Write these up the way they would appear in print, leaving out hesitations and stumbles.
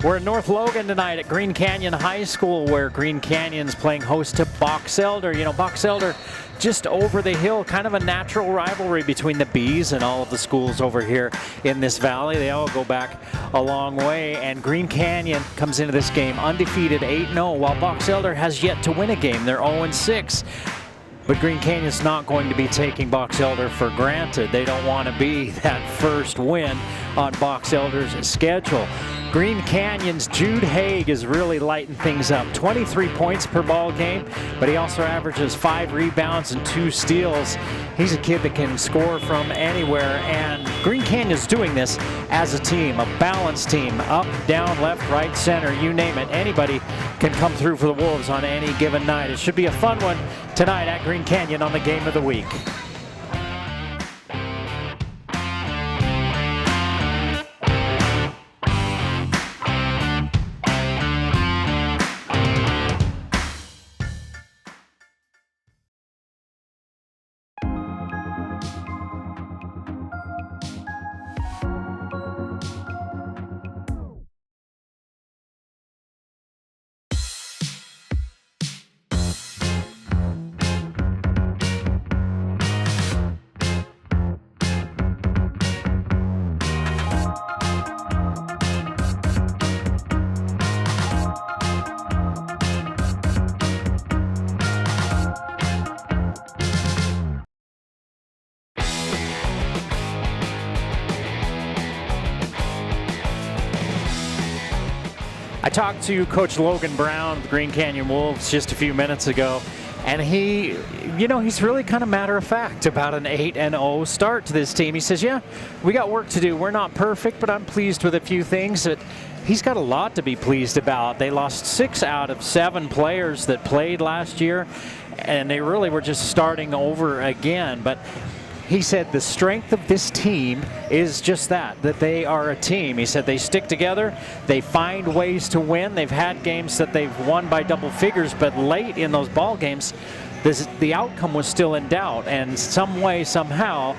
We're in North Logan tonight at Green Canyon High School, where Green Canyon's playing host to Box Elder. You know, Box Elder just over the hill, kind of a natural rivalry between the Bees and all of the schools over here in this valley. They all go back a long way, and Green Canyon comes into this game undefeated 8-0, while Box Elder has yet to win a game. They're 0-6. But Green Canyon's not going to be taking Box Elder for granted. They don't want to be that first win on Box Elder's schedule. Green Canyon's Jude Haig is really lighting things up. 23 points per ball game, but he also averages 5 rebounds and 2 steals. He's a kid that can score from anywhere, and Green Canyon's doing this as a team, a balanced team, up, down, left, right, center, you name it. Anybody can come through for the Wolves on any given night. It should be a fun one tonight at Green Canyon on the Game of the Week. I talked to Coach Logan Brown of the Green Canyon Wolves just a few minutes ago, and he's really kind of matter of fact about an 8-0 start to this team. He says, yeah, we got work to do. We're not perfect, but I'm pleased with a few things. He's got a lot to be pleased about. They lost 6 out of 7 players that played last year, and they really were just starting over again. But he said the strength of this team is just that they are a team. He said they stick together, they find ways to win. They've had games that they've won by double figures, but late in those ball games, the outcome was still in doubt, and some way, somehow,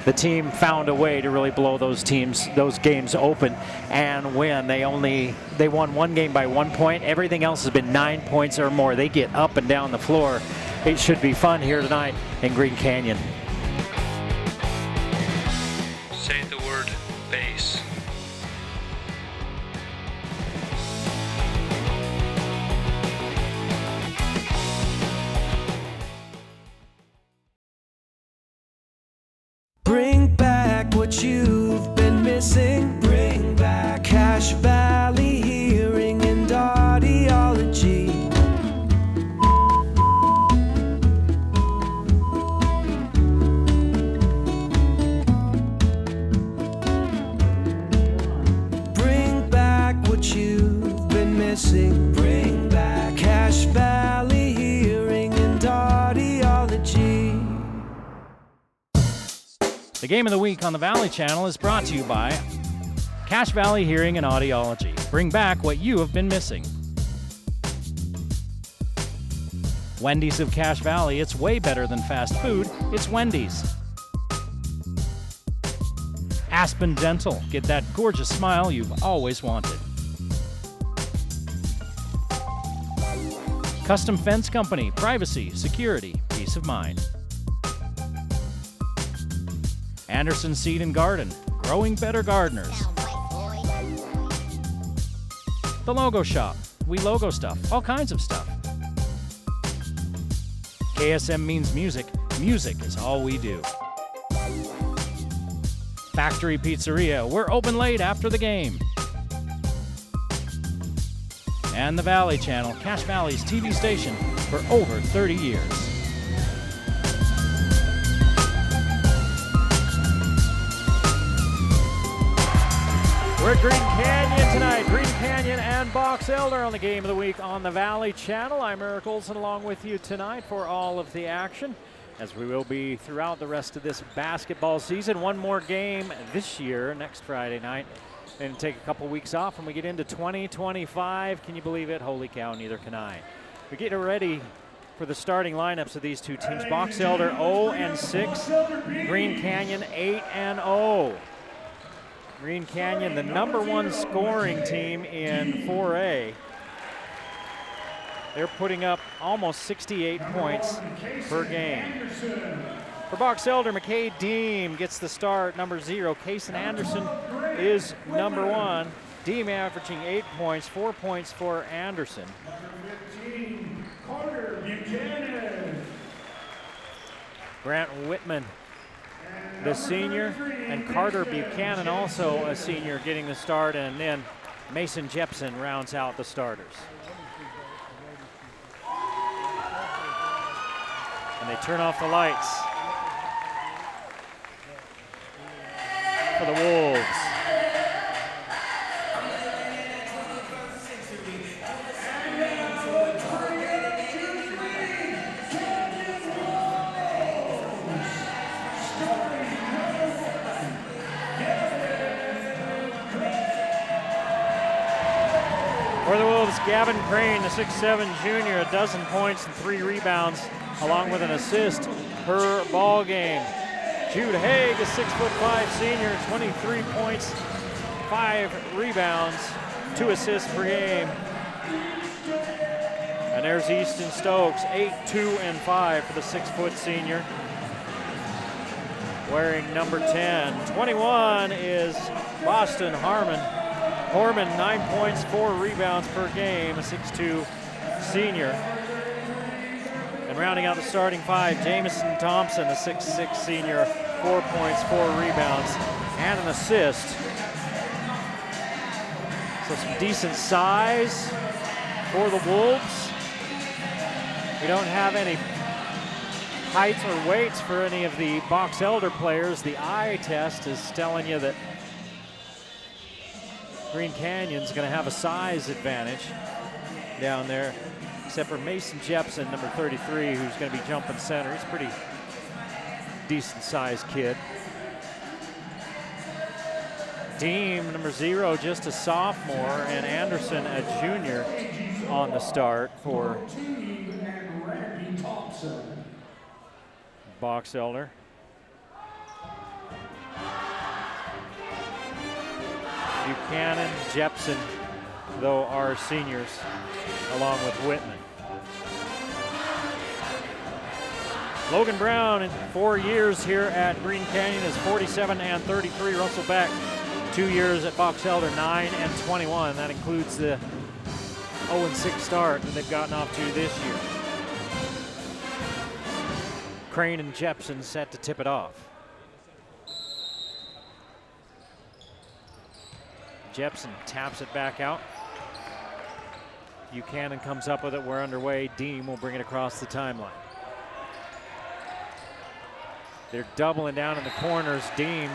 the team found a way to really blow those games open and win. They won one game by 1 point. Everything else has been 9 points or more. They get up and down the floor. It should be fun here tonight in Green Canyon. Say the word base. Bring back what you've been missing. Bring back Cache Valley Hearing and Audiology. Bring back what you've been missing. Bring back Cache Valley Hearing and Audiology. The Game of the Week on the Valley Channel is brought to you by Cache Valley Hearing and Audiology. Bring back what you have been missing. Wendy's of Cache Valley, it's way better than fast food. It's Wendy's. Aspen Dental, get that gorgeous smile you've always wanted. Custom Fence Company, privacy, security, peace of mind. Anderson Seed and Garden, growing better gardeners. The Logo Shop, we logo stuff, all kinds of stuff. KSM means music, music is all we do. Factory Pizzeria, we're open late after the game. And the Valley Channel, Cache Valley's TV station for over 30 years. We're at Green Canyon tonight. Green Canyon and Box Elder on the Game of the Week on the Valley Channel. I'm Eric Olson along with you tonight for all of the action, as we will be throughout the rest of this basketball season. One more game this year, next Friday night, and take a couple weeks off when we get into 2025. Can you believe it? Holy cow, neither can I. We're getting ready for the starting lineups of these two teams. Box Elder 0-6, Green Canyon 8-0. Green Canyon, the #1 scoring team in 4A. They're putting up almost 68 points per game. For Box Elder, McKay Deem gets the start, #0. Kason Anderson is #1. Deem averaging 8 points, 4 points for Anderson. Grant Whitman, the senior, and Carter Buchanan, also a senior, getting the start, and then Mason Jepson rounds out the starters. And they turn off the lights for the Wolves. For the Wolves, Gavin Crane, the 6'7" junior, 12 points and 3 rebounds, along with an assist per ball game. Jude Haig, a 6'5" senior, 23 points, 5 rebounds, 2 assists per game. And there's Easton Stokes, 8, 2, and 5 for the 6' senior, wearing #10. 21 is Boston Harmon. Horman, 9 points, 4 rebounds per game, a 6'2" senior. And rounding out the starting 5, Jamison Thompson, a 6'6" senior, 4 points, 4 rebounds, and an assist. So some decent size for the Wolves. We don't have any heights or weights for any of the Box Elder players. The eye test is telling you that Green Canyon's going to have a size advantage down there, except for Mason Jepson, #33, who's going to be jumping center. He's a pretty decent-sized kid. Deem, #0, just a sophomore, and Anderson, a junior, on the start for Box Elder. Buchanan, Jepson, though, are seniors, along with Whitman. Logan Brown, in 4 years here at Green Canyon, is 47 and 33. Russell Beck, 2 years at Box Elder, 9 and 21. That includes the 0-6 start that they've gotten off to this year. Crane and Jepson set to tip it off. Jepson taps it back out. Buchanan comes up with it. We're underway. Deem will bring it across the timeline. They're doubling down in the corners. Deem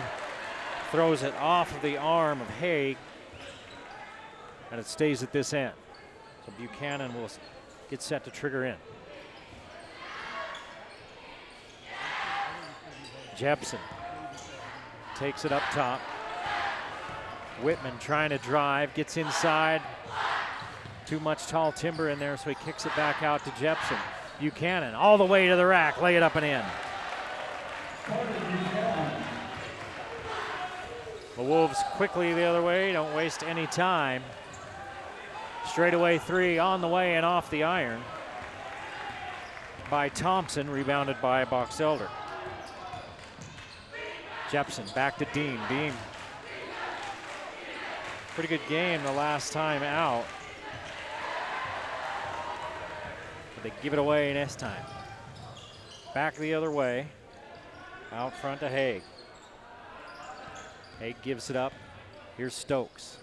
throws it off of the arm of Haig, and it stays at this end. So Buchanan will get set to trigger in. Jepson takes it up top. Whitman trying to drive, gets inside. Too much tall timber in there, so he kicks it back out to Jepson. Buchanan all the way to the rack, lay it up and in. The Wolves quickly the other way, don't waste any time. Straightaway 3 on the way and off the iron by Thompson, rebounded by Box Elder. Jepson back to Deem. Deem, pretty good game the last time out. But they give it away next time. Back the other way. Out front to Haig. Haig gives it up. Here's Stokes.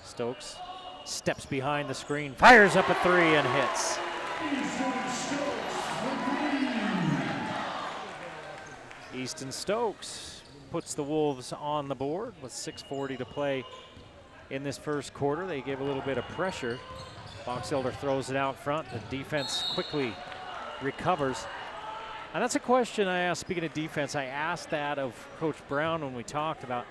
Stokes steps behind the screen, fires up a 3 and hits. Easton Stokes puts the Wolves on the board with 6:40 to play in this first quarter. They gave a little bit of pressure. Box Elder throws it out front. The defense quickly recovers. And that's a question I asked, speaking of defense, I asked that of Coach Brown when we talked about,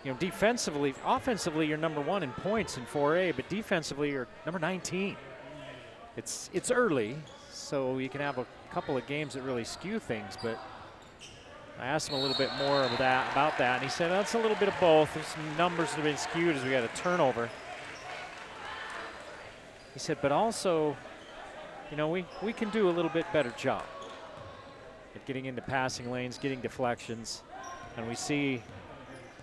you know, defensively, offensively you're #1 in points in 4A, but defensively you're number 19. It's early, so you can have a couple of games that really skew things, but I asked him a little bit more of about that, and he said that's a little bit of both. There's some numbers that have been skewed as we got a turnover. He said, but also, you know, we can do a little bit better job at getting into passing lanes, getting deflections, and we see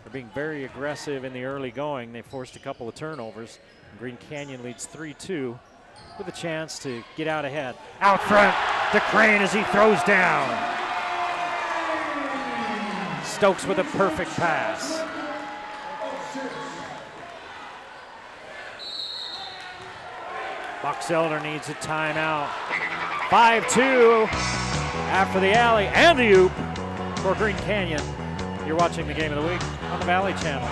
they're being very aggressive in the early going. They forced a couple of turnovers. Green Canyon leads 3-2 with a chance to get out ahead. Out front to Crane as he throws down. Stokes with a perfect pass. Box Elder needs a timeout. 5-2 after the alley and the oop for Green Canyon. You're watching the Game of the Week on the Valley Channel.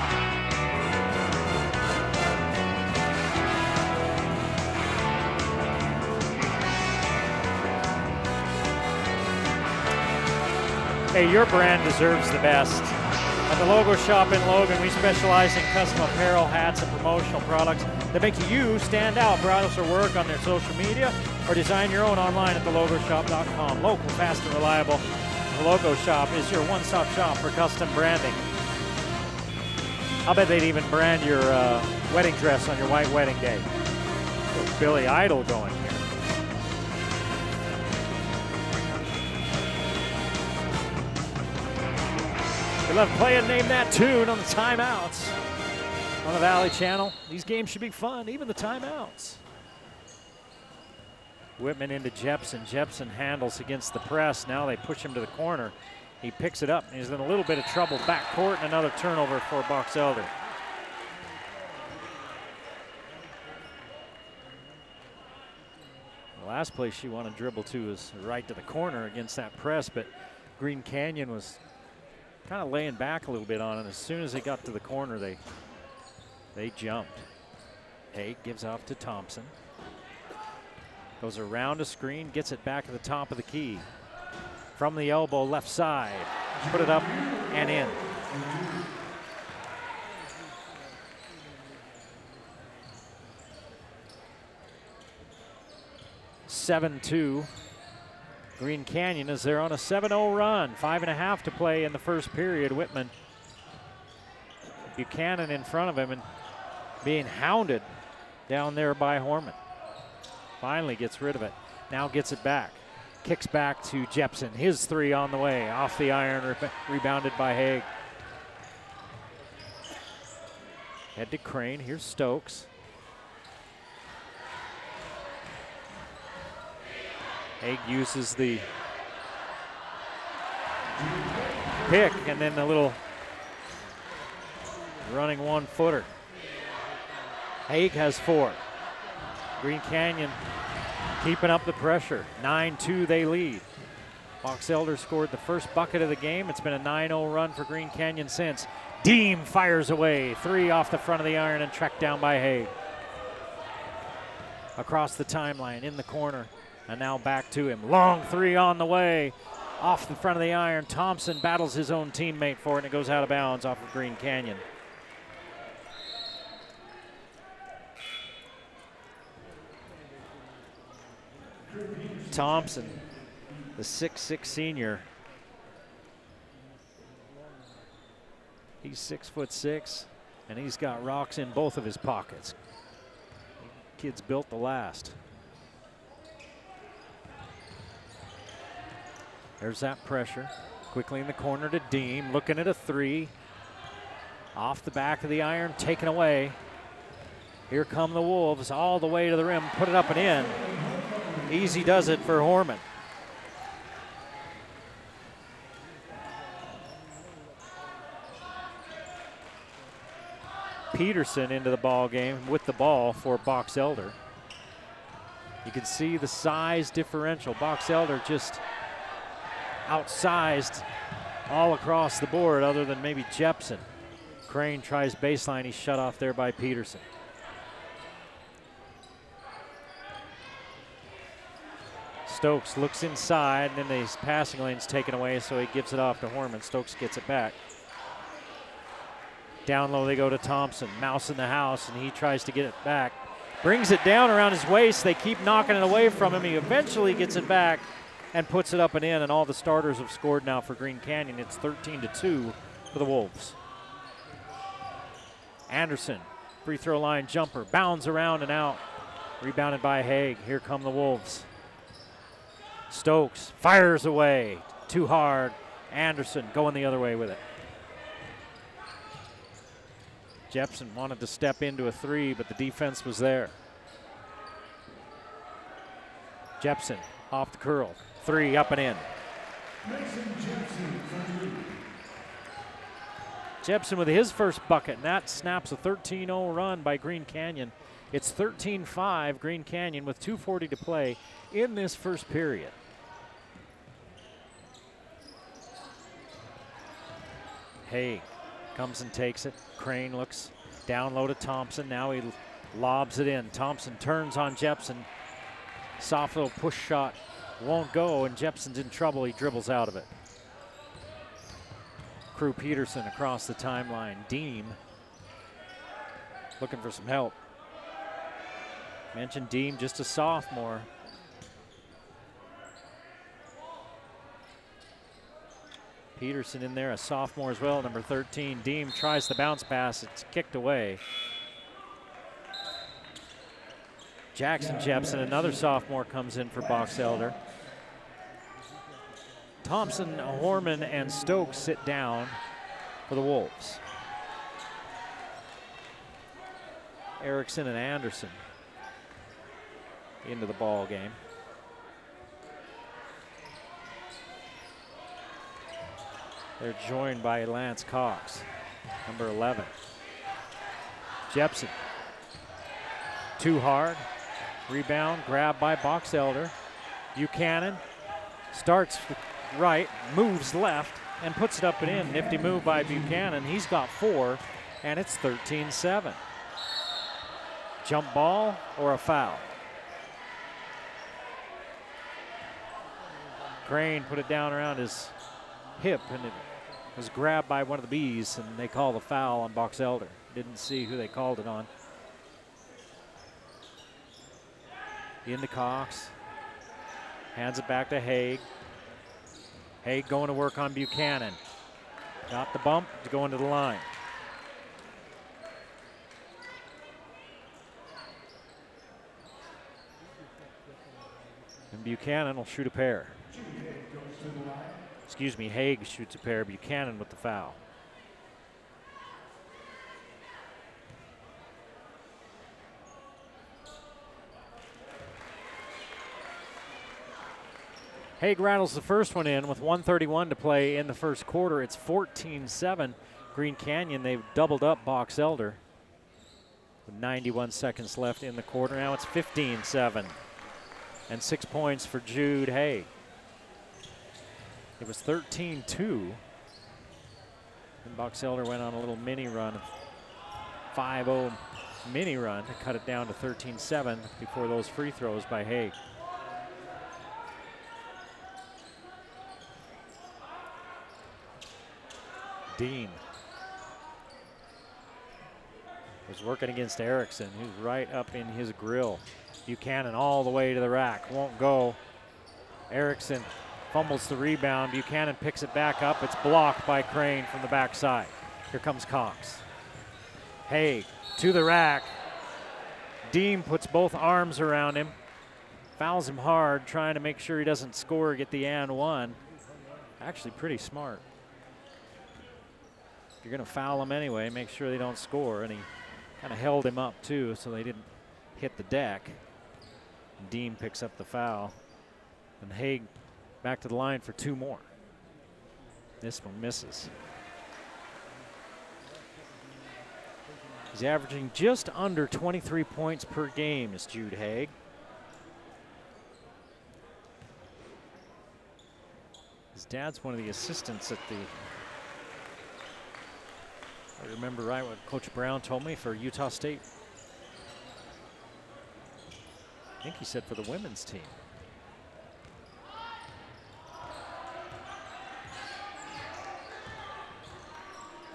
Hey, your brand deserves the best. At the Logo Shop in Logan, we specialize in custom apparel, hats, and promotional products that make you stand out. Browse our work on their social media or design your own online at thelogoshop.com. Local, fast, and reliable. The Logo Shop is your one-stop shop for custom branding. I'll bet they'd even brand your wedding dress on your white wedding day. Billy Idol going here. We love playing Name That Tune on the timeouts on the Valley Channel. These games should be fun, even the timeouts. Whitman into Jepson. Jepson handles against the press. Now they push him to the corner. He picks it up. He's in a little bit of trouble. Backcourt and another turnover for Box Elder. The last place you want to dribble to is right to the corner against that press, but Green Canyon was kind of laying back a little bit on it. As soon as they got to the corner, they jumped. Hyde gives off to Thompson. Goes around a screen, gets it back at the top of the key. From the elbow, left side. Put it up and in. (7-2). Green Canyon as they're on a 7-0 run. 5.5 to play in the first period. Whitman, Buchanan in front of him and being hounded down there by Horman. Finally gets rid of it. Now gets it back. Kicks back to Jepson. His three on the way. Off the iron, rebounded by Hyde. Head to Crane. Here's Stokes. Hyde uses the pick and then a little running one-footer. Hyde has 4. Green Canyon keeping up the pressure. 9-2 they lead. Box Elder scored the first bucket of the game. It's been a 9-0 run for Green Canyon since. Deem fires away. 3 off the front of the iron and tracked down by Hyde. Across the timeline in the corner. And now back to him. Long 3 on the way. Off the front of the iron. Thompson battles his own teammate for it, and it goes out of bounds off of Green Canyon. Thompson, the 6'6" senior. He's 6'6", and he's got rocks in both of his pockets. Kid's built to last. There's that pressure. Quickly in the corner to Deem, looking at a 3. Off the back of the iron, taken away. Here come the Wolves all the way to the rim, put it up and in. Easy does it for Horman. Peterson into the ball game with the ball for Box Elder. You can see the size differential. Box Elder just outsized all across the board other than maybe Jepson. Crane tries baseline. He's shut off there by Peterson. Stokes looks inside, and then his passing lane's taken away, so he gives it off to Horman. Stokes gets it back. Down low they go to Thompson. Mouse in the house, and he tries to get it back. Brings it down around his waist. They keep knocking it away from him. He eventually gets it back and puts it up and in, and all the starters have scored now for Green Canyon. It's 13-2 for the Wolves. Anderson, free throw line jumper, bounds around and out. Rebounded by Haig. Here come the Wolves. Stokes fires away. Too hard. Anderson going the other way with it. Jepson wanted to step into a three, but the defense was there. Jepson off the curl. Three up and in. Jepson with his first bucket, and that snaps a 13-0 run by Green Canyon. It's 13-5 Green Canyon with 2:40 to play in this first period. Haig comes and takes it. Crane looks down low to Thompson. Now he lobs it in. Thompson turns on Jepson. Soft little push shot won't go, and Jepson's in trouble. He dribbles out of it. Crew Peterson across the timeline. Deem looking for some help. Mentioned Deem, just a sophomore. Peterson in there, a sophomore as well, number 13. Deem tries the bounce pass. It's kicked away. Jackson Jepson, another sophomore, comes in for Box Elder. Thompson, Horman, and Stokes sit down for the Wolves. Erickson and Anderson into the ball game. They're joined by Lance Cox, number 11. Jepson, too hard. Rebound, grab by Box Elder. Buchanan starts right, moves left, and puts it up and in. Nifty move by Buchanan. He's got 4, and it's 13-7. Jump ball or a foul? Crane put it down around his hip, and it was grabbed by one of the Bees, and they call the foul on Box Elder. Didn't see who they called it on. Into Cox. Hands it back to Haig. Haig going to work on Buchanan. Got the bump to go into the line. And Buchanan will shoot a pair. Excuse me, Haig shoots a pair. Buchanan with the foul. Haig rattles the first one in with 1:31 to play in the first quarter. It's 14-7 Green Canyon. They've doubled up Box Elder with 91 seconds left in the quarter. Now it's 15-7 and 6 points for Jude Haig. It was 13-2 and Box Elder went on a little mini run, 5-0 mini run to cut it down to 13-7 before those free throws by Haig. Dean was working against Erickson, who's right up in his grill. Buchanan all the way to the rack, won't go. Erickson fumbles the rebound. Buchanan picks it back up. It's blocked by Crane from the backside. Here comes Cox. Haig to the rack. Dean puts both arms around him, fouls him hard, trying to make sure he doesn't score, get the and one. Actually pretty smart. You're going to foul them anyway, make sure they don't score. And he kind of held him up too so they didn't hit the deck. And Dean picks up the foul. And Haig back to the line for 2 more. This one misses. He's averaging just under 23 points per game is Jude Haig. His dad's one of the assistants at the, I remember right what Coach Brown told me, for Utah State. I think he said for the women's team.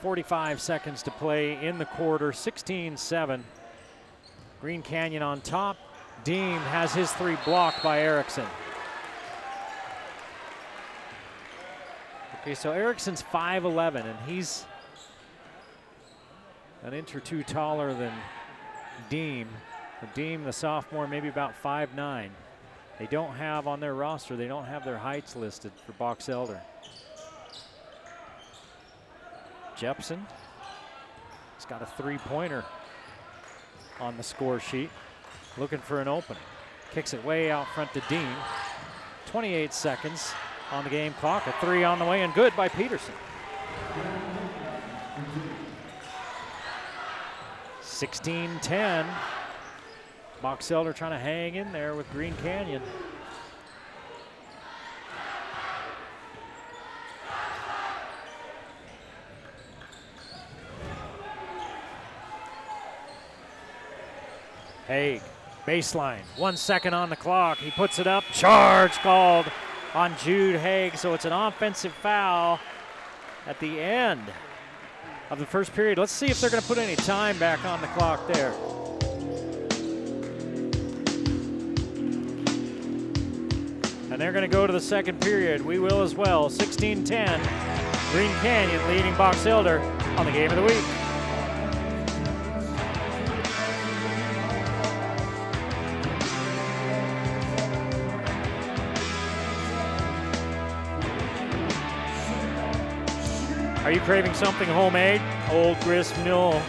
.45 seconds to play in the quarter, 16-7. Green Canyon on top. Deem has his 3 blocked by Erickson. Okay, so Ericsson's 5'11", and he's an inch or two taller than Deem. Deem, the sophomore, maybe about 5'9". They don't have on their roster, they don't have their heights listed for Box Elder. Jepson has got a three-pointer on the score sheet, looking for an opening. Kicks it way out front to Dean. 28 seconds on the game clock. A three on the way and good by Peterson. 16-10. Box Elder trying to hang in there with Green Canyon. Haig, baseline, 1 second on the clock. He puts it up, charge called on Jude Haig. So it's an offensive foul at the end of the first period. Let's see if they're gonna put any time back on the clock there. And they're gonna go to the second period. We will as well. 16-10, Green Canyon leading Box Elder on the game of the week. Are you craving something homemade? Old Grist Mill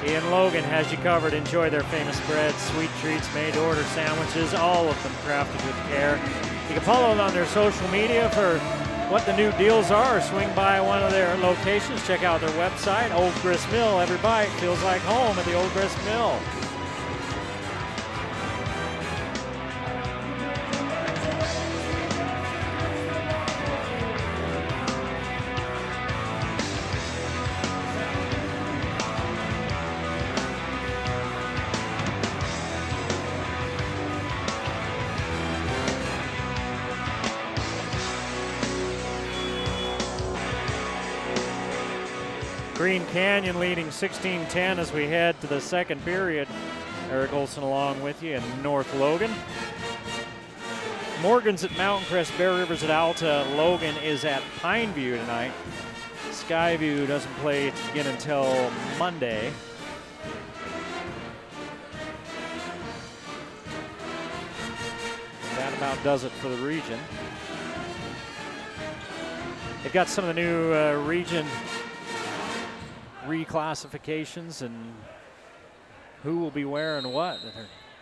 in Logan has you covered. Enjoy their famous breads, sweet treats, made-to-order sandwiches, all of them crafted with care. You can follow them on their social media for what the new deals are, or swing by one of their locations. Check out their website, Old Grist Mill. Every bite feels like home at the Old Grist Mill. Green Canyon leading 16-10 as we head to the second period. Eric Olson along with you in North Logan. Morgan's at Mountain Crest, Bear River's at Alta. Logan is at Pineview tonight. Skyview doesn't play again until Monday. That about does it for the region. They've got some of the new region reclassifications and who will be wearing what that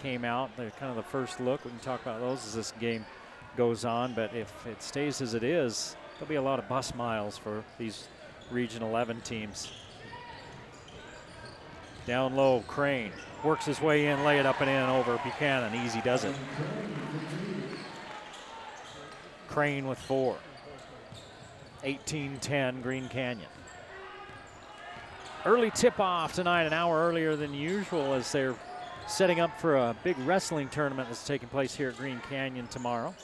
came out. They're kind of the first look. We can talk about those as this game goes on, but if it stays as it is, there'll be a lot of bus miles for these Region 11 teams. Down low, Crane works his way in, lay it up and in over Buchanan. Easy does it. Crane with 4. 18-10 Green Canyon. Early tip-off tonight, an hour earlier than usual, as they're setting up for a big wrestling tournament that's taking place here at Green Canyon tomorrow.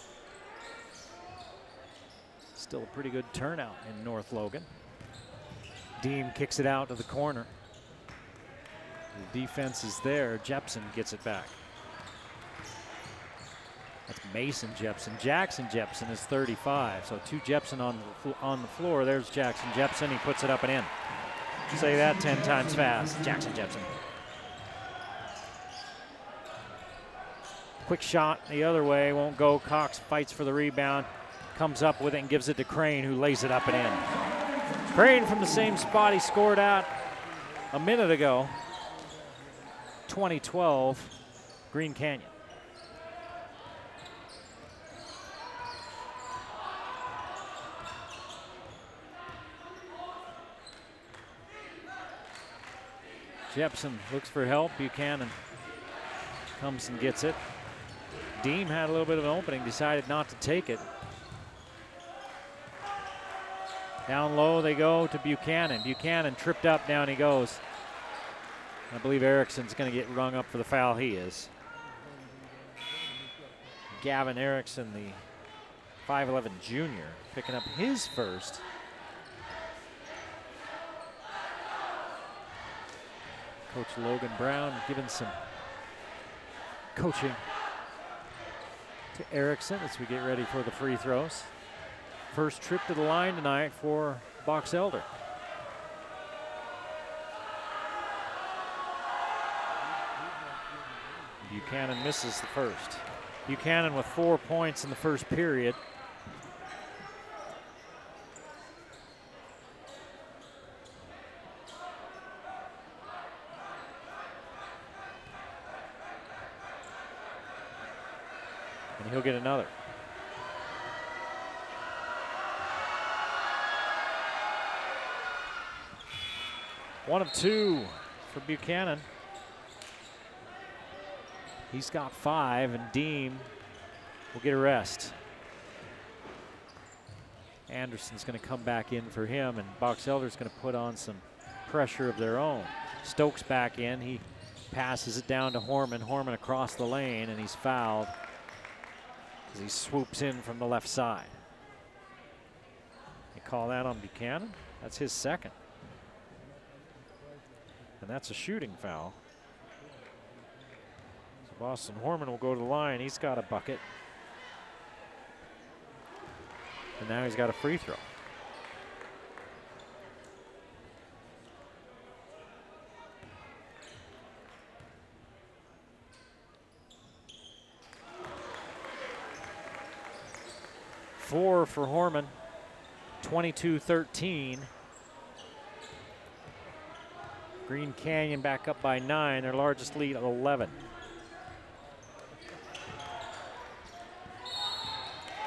Still a pretty good turnout in North Logan. Deem kicks it out to the corner. The defense is there. Jepson gets it back. That's Mason Jepson. Jackson Jepson is 35, so 2 Jepson on the floor. There's Jackson Jepson. He puts it up and in. Say that 10 times fast. Jackson Jepson. Quick shot the other way, won't go. Cox fights for the rebound, comes up with it and gives it to Crane, who lays it up and in. Crane from the same spot he scored at a minute ago. 2012, Green Canyon. Jepson looks for help. Buchanan comes and gets it. Deem had a little bit of an opening, decided not to take it. Down low they go to Buchanan. Buchanan tripped up, down he goes. I believe Erickson's going to get rung up for the foul. He is. Gavin Erickson, the 5'11" junior, picking up his first. Coach Logan Brown giving some coaching to Erickson as we get ready for the free throws. First trip to the line tonight for Box Elder. Buchanan misses the first. Buchanan with 4 points in the first period. And he'll get another. One of two for Buchanan. He's got 5, and Deem will get a rest. Anderson's going to come back in for him, and Box Elder's going to put on some pressure of their own. Stokes back in. He passes it down to Horman. Horman across the lane, and he's fouled as he swoops in from the left side. They call that on Buchanan. That's his second. And that's a shooting foul. So Boston Horman will go to the line. He's got a bucket. And now he's got a free throw. Four for Horman, 22-13. Green Canyon back up by 9, their largest lead of 11.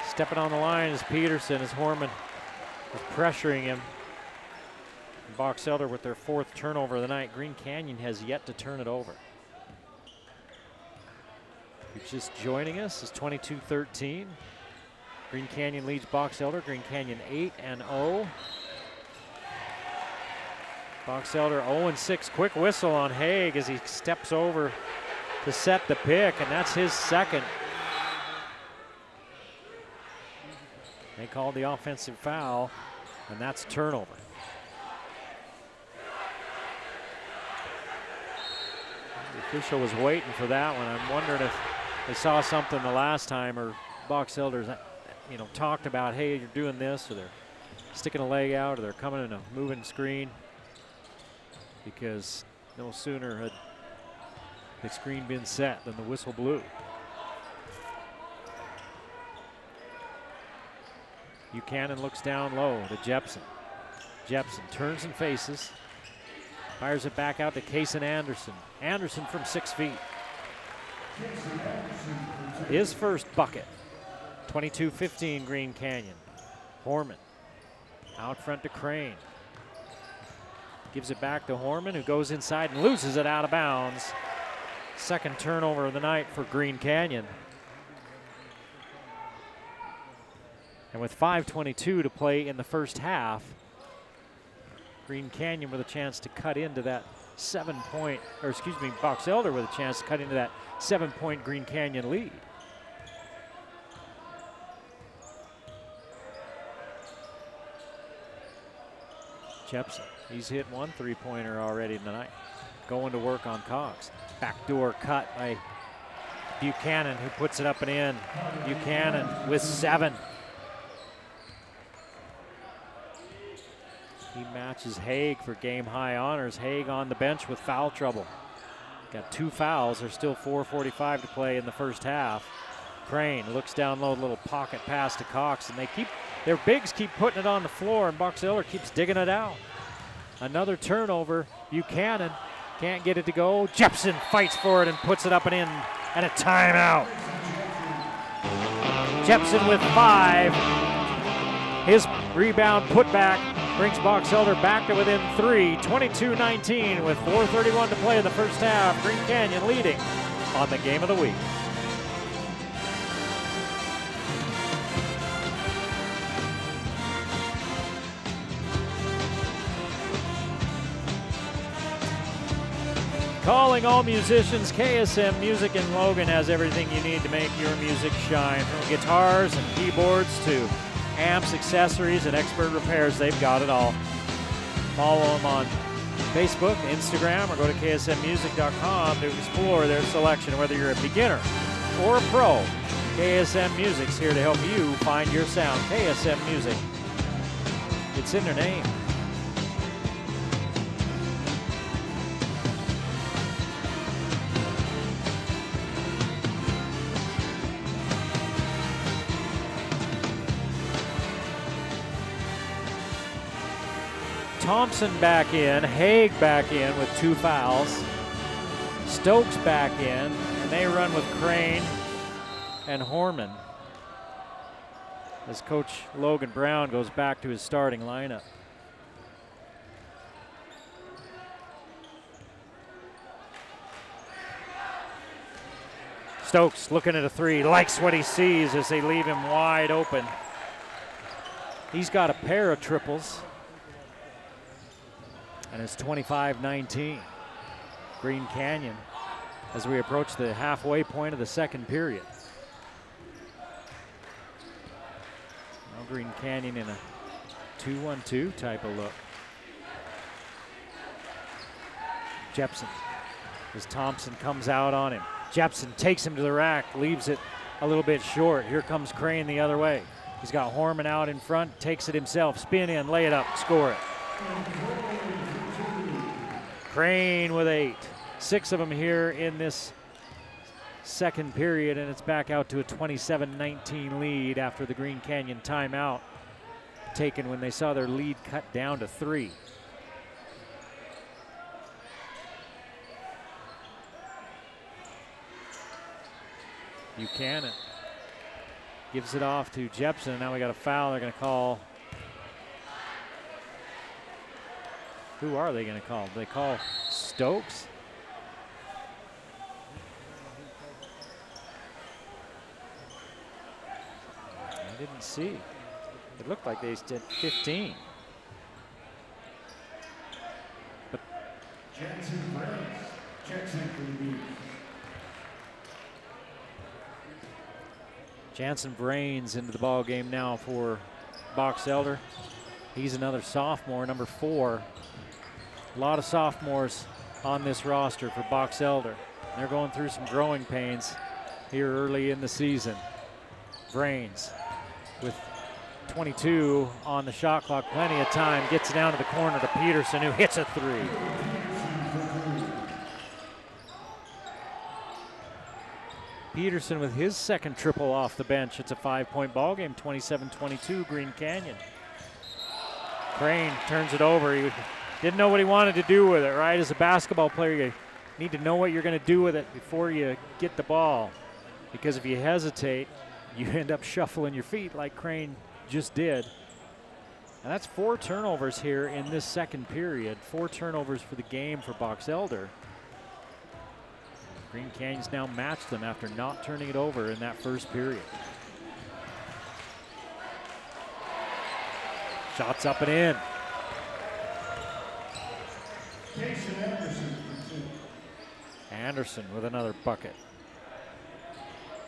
Stepping on the line is Peterson as Horman is pressuring him. Box Elder with their 4th turnover of the night. Green Canyon has yet to turn it over. If you're just joining us, it's 22-13. Green Canyon leads Box Elder. Green Canyon 8-0. Box Elder 0-6. Quick whistle on Haig as he steps over to set the pick, and that's his second. They called the offensive foul, and that's a turnover. The official was waiting for that one. I'm wondering if they saw something the last time, or Box Elders, talked about, hey, you're doing this, or they're sticking a leg out, or they're coming in a moving screen. Because no sooner had the screen been set than the whistle blew. Buchanan looks down low to Jepson. Jepson turns and faces. Fires it back out to Kaysen Anderson. Anderson from 6 feet. His first bucket. 22-15 Green Canyon. Horman out front to Crane. Gives it back to Horman, who goes inside and loses it out of bounds. Second turnover of the night for Green Canyon. And with 5:22 to play in the first half, Green Canyon with a chance to cut into that Box Elder with a chance to cut into that 7-point Green Canyon lead. Jepson, he's hit 1 3-pointer already tonight. Going to work on Cox. Backdoor cut by Buchanan, who puts it up and in. Buchanan with 7. He matches Haig for game-high honors. Haig on the bench with foul trouble. Got 2 fouls. There's still 4:45 to play in the first half. Crane looks down low, little pocket pass to Cox, and their bigs keep putting it on the floor, and Box Elder keeps digging it out. Another turnover. Buchanan can't get it to go. Jepson fights for it and puts it up and in, and a timeout. Jepson with 5. His rebound putback brings Box Elder back to within 3, 22-19 with 4:31 to play in the first half. Green Canyon leading on the game of the week. Calling all musicians, KSM Music in Logan has everything you need to make your music shine. From guitars and keyboards to amps, accessories, and expert repairs, they've got it all. Follow them on Facebook, Instagram, or go to ksmmusic.com to explore their selection. Whether you're a beginner or a pro, KSM Music's here to help you find your sound. KSM Music. It's in their name. Thompson back in, Hyde back in with 2 fouls. Stokes back in, and they run with Crane and Horman as Coach Logan Brown goes back to his starting lineup. Stokes looking at a 3, likes what he sees as they leave him wide open. He's got a pair of triples, and it's 25-19. Green Canyon as we approach the halfway point of the second period. Now Green Canyon in a 2-1-2 type of look. Jepson as Thompson comes out on him. Jepson takes him to the rack, leaves it a little bit short. Here comes Crane the other way. He's got Horman out in front, takes it himself, spin in, lay it up, score it. Crane with 8. 6 of them here in this second period, and it's back out to a 27-19 lead after the Green Canyon timeout taken when they saw their lead cut down to 3. Buchanan gives it off to Jepson, and now we got a foul they're going to call. Who are they going to call? Do they call Stokes? I didn't see. It looked like they did 15. But Jansen Brains into the ball game now for Box Elder. He's another sophomore, number 4. A lot of sophomores on this roster for Box Elder. They're going through some growing pains here early in the season. Brains with 22 on the shot clock, plenty of time, gets it down to the corner to Peterson, who hits a 3. Peterson with his second triple off the bench. It's a 5-point ball game, 27-22 Green Canyon. Crane turns it over. He didn't know what he wanted to do with it, right? As a basketball player, you need to know what you're going to do with it before you get the ball. Because if you hesitate, you end up shuffling your feet like Crane just did. And that's 4 turnovers here in this second period. 4 turnovers for the game for Box Elder. Green Canyon's now matched them after not turning it over in that first period. Shots up and in. Anderson with another bucket.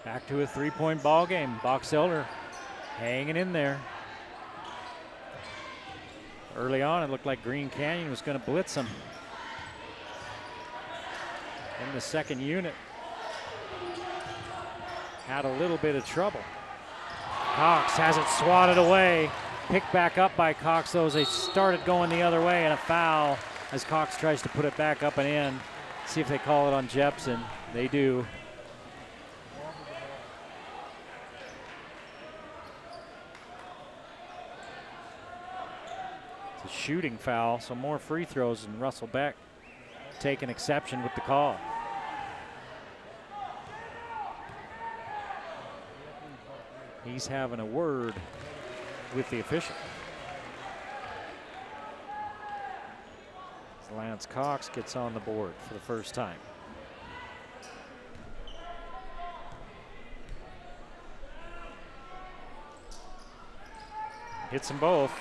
Back to a 3-point ball game. Box Elder hanging in there. Early on, it looked like Green Canyon was going to blitz them. In the second unit, had a little bit of trouble. Cox has it swatted away. Picked back up by Cox, though, as they started going the other way, and a foul as Cox tries to put it back up and in. See if they call it on Jepson. They do. It's a shooting foul, so more free throws, and Russell Beck taking exception with the call. He's having a word with the official. Lance Cox gets on the board for the first time. Hits them both.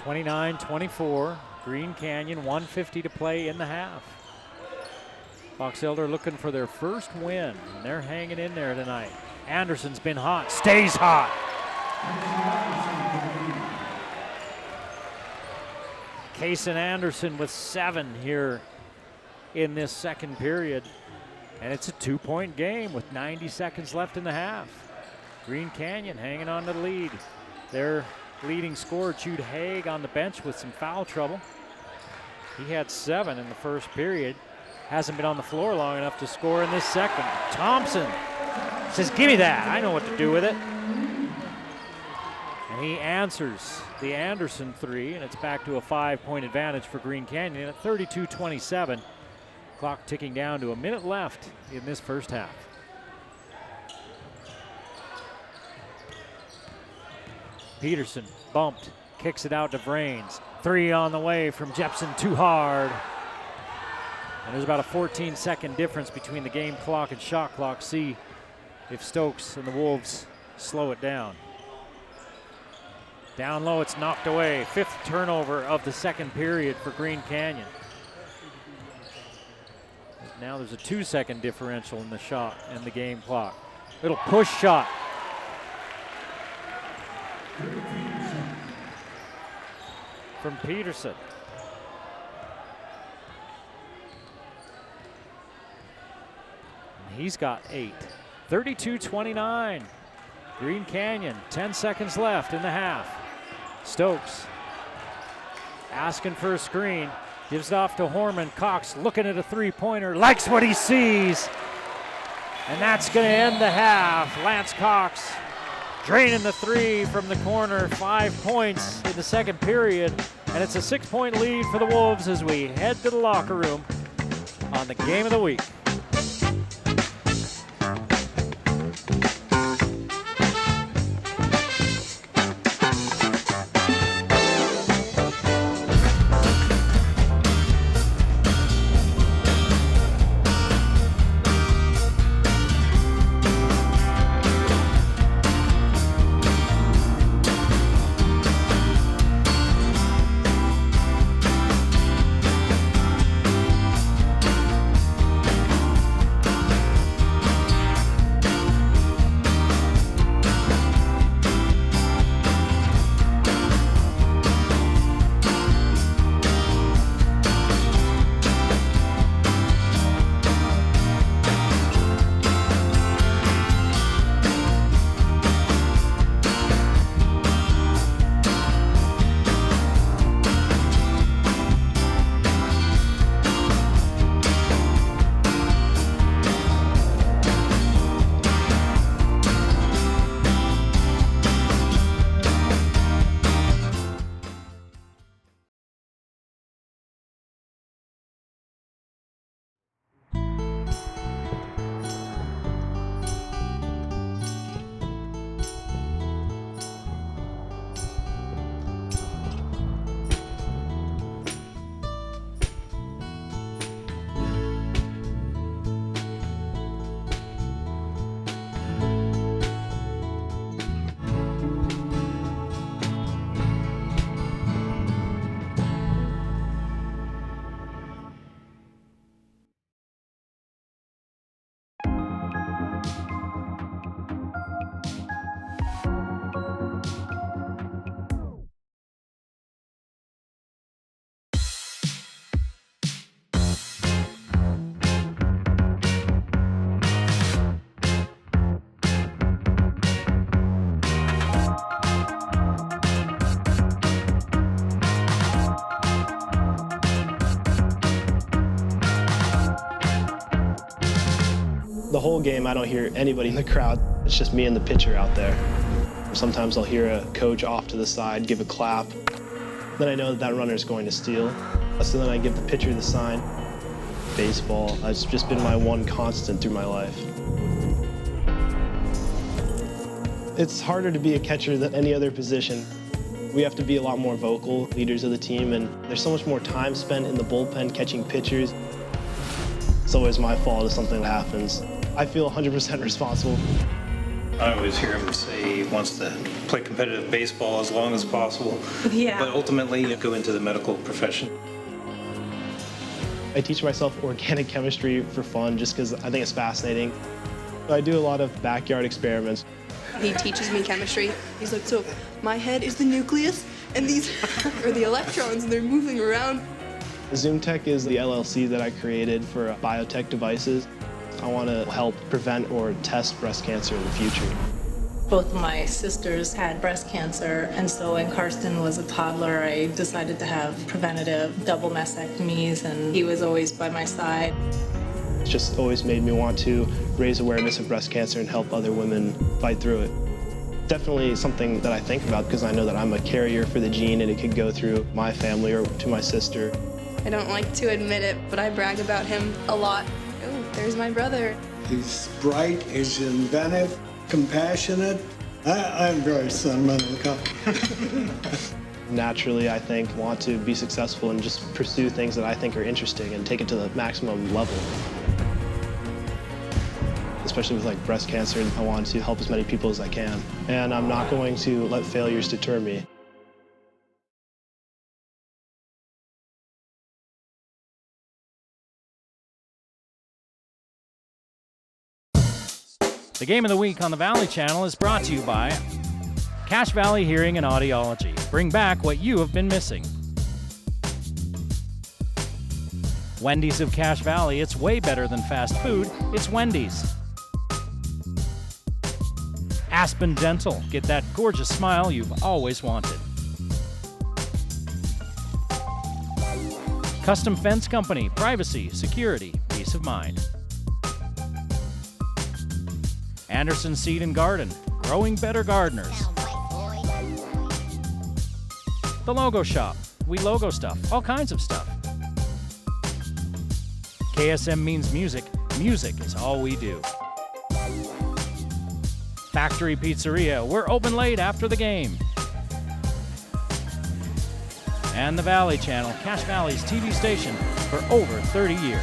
(29-24). Green Canyon, 1:50 to play in the half. Box Elder looking for their first win, and they're hanging in there tonight. Anderson's been hot, stays hot. Kaysen Anderson with 7 here in this second period. And it's a 2-point game with 90 seconds left in the half. Green Canyon hanging on to the lead. Their leading scorer, Jude Haig, on the bench with some foul trouble. He had 7 in the first period. Hasn't been on the floor long enough to score in this second. Thompson says, give me that. I know what to do with it. And he answers the Anderson 3, and it's back to a 5-point advantage for Green Canyon at 32-27. Clock ticking down to a minute left in this first half. Peterson bumped, kicks it out to Vrains. 3 on the way from Jepson, too hard. And there's about a 14-second difference between the game clock and shot clock. See if Stokes and the Wolves slow it down. Down low, it's knocked away. 5th turnover of the second period for Green Canyon. Now there's a 2-second differential in the shot and the game clock. Little push shot. From Peterson. And he's got 8. 32-29. Green Canyon, 10 seconds left in the half. Stokes asking for a screen. Gives it off to Horman. Cox looking at a 3-pointer. Likes what he sees. And that's going to end the half. Lance Cox draining the 3 from the corner. 5 points in the second period. And it's a 6-point lead for the Wolves as we head to the locker room on the game of the week. The whole game, I don't hear anybody in the crowd. It's just me and the pitcher out there. Sometimes I'll hear a coach off to the side give a clap. Then I know that runner is going to steal. So then I give the pitcher the sign. Baseball has just been my one constant through my life. It's harder to be a catcher than any other position. We have to be a lot more vocal, leaders of the team, and there's so much more time spent in the bullpen catching pitchers. It's always my fault if something happens. I feel 100% responsible. I always hear him say he wants to play competitive baseball as long as possible, but ultimately go into the medical profession. I teach myself organic chemistry for fun just because I think it's fascinating. I do a lot of backyard experiments. He teaches me chemistry. He's like, so my head is the nucleus, and these are the electrons, and they're moving around. ZoomTech is the LLC that I created for biotech devices. I want to help prevent or test breast cancer in the future. Both of my sisters had breast cancer, and so when Karsten was a toddler, I decided to have preventative double mastectomies, and he was always by my side. It's just always made me want to raise awareness of breast cancer and help other women fight through it. Definitely something that I think about because I know that I'm a carrier for the gene and it could go through my family or to my sister. I don't like to admit it, but I brag about him a lot. Oh, there's my brother. He's bright, he's inventive, compassionate. I'm very sentimental. Naturally, I think, want to be successful and just pursue things that I think are interesting and take it to the maximum level. Especially with like breast cancer, I want to help as many people as I can. And I'm not going to let failures deter me. The Game of the Week on the Valley Channel is brought to you by Cache Valley Hearing and Audiology. Bring back what you have been missing. Wendy's of Cache Valley. It's way better than fast food. It's Wendy's. Aspen Dental. Get that gorgeous smile you've always wanted. Custom Fence Company. Privacy, security, peace of mind. Anderson Seed and Garden. Growing better gardeners. The Logo Shop. We logo stuff. All kinds of stuff. KSM means music. Music is all we do. Factory Pizzeria. We're open late after the game. And the Valley Channel, Cache Valley's TV station for over 30 years.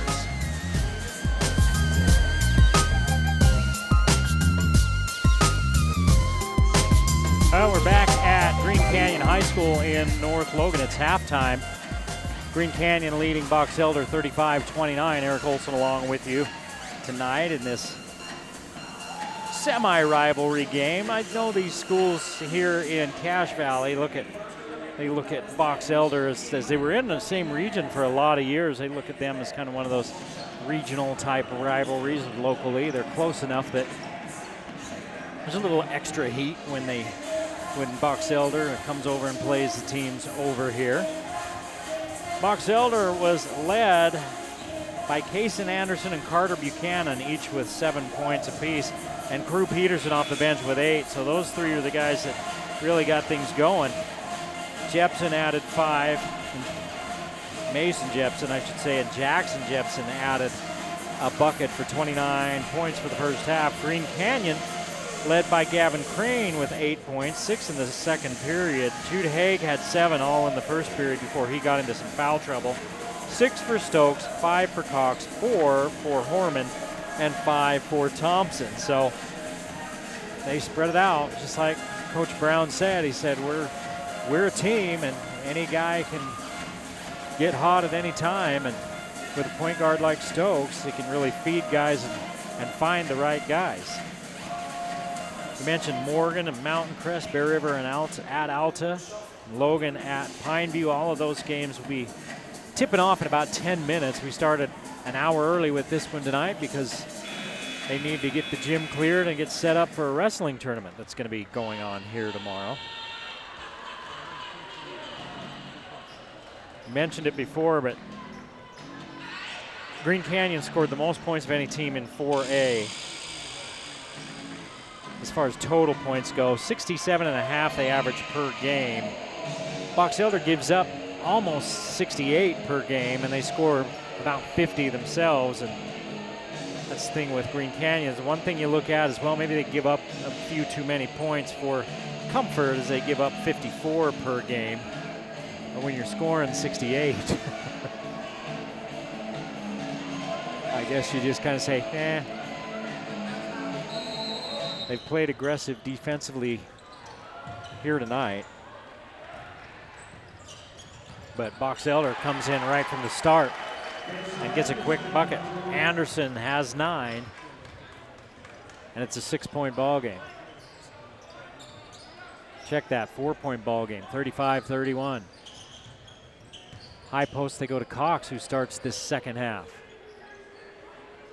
Well, we're back at Green Canyon High School in North Logan. It's halftime. Green Canyon leading Box Elder 35-29. Eric Olson along with you tonight in this semi-rivalry game. I know these schools here in Cache Valley they look at Box Elder as they were in the same region for a lot of years. They look at them as kind of one of those regional type rivalries locally. They're close enough that there's a little extra heat when Box Elder comes over and plays the teams over here. Box Elder was led by Kaysen Anderson and Carter Buchanan, each with 7 points apiece, and Crew Peterson off the bench with 8. So those three are the guys that really got things going. Jepson added 5. Mason Jepson, I should say, and Jackson Jepson added a bucket for 29 points for the first half. Green Canyon led by Gavin Crane with 8 points, 6 in the second period. Jude Haig had 7 all in the first period before he got into some foul trouble. 6 for Stokes, 5 for Cox, 4 for Horman, and 5 for Thompson. So they spread it out, just like Coach Brown said. He said, we're a team, and any guy can get hot at any time. And with a point guard like Stokes, he can really feed guys and find the right guys. We mentioned Morgan and Mountain Crest, Bear River and at Alta, Logan at Pineview. All of those games will be tipping off in about 10 minutes. We started an hour early with this one tonight because they need to get the gym cleared and get set up for a wrestling tournament that's going to be going on here tomorrow. Mentioned it before, but Green Canyon scored the most points of any team in 4A. As far as total points go, 67.5 they average per game. Box Elder gives up almost 68 per game, and they score about 50 themselves. And that's the thing with Green Canyon. The one thing you look at is, well, maybe they give up a few too many points for comfort as they give up 54 per game. But when you're scoring 68, I guess you just kind of say, eh. They've played aggressive defensively here tonight. But Box Elder comes in right from the start and gets a quick bucket. Anderson has 9. and it's a 6-point ball game. Check that, 4-point ball game, 35-31. High post, they go to Cox, who starts this second half.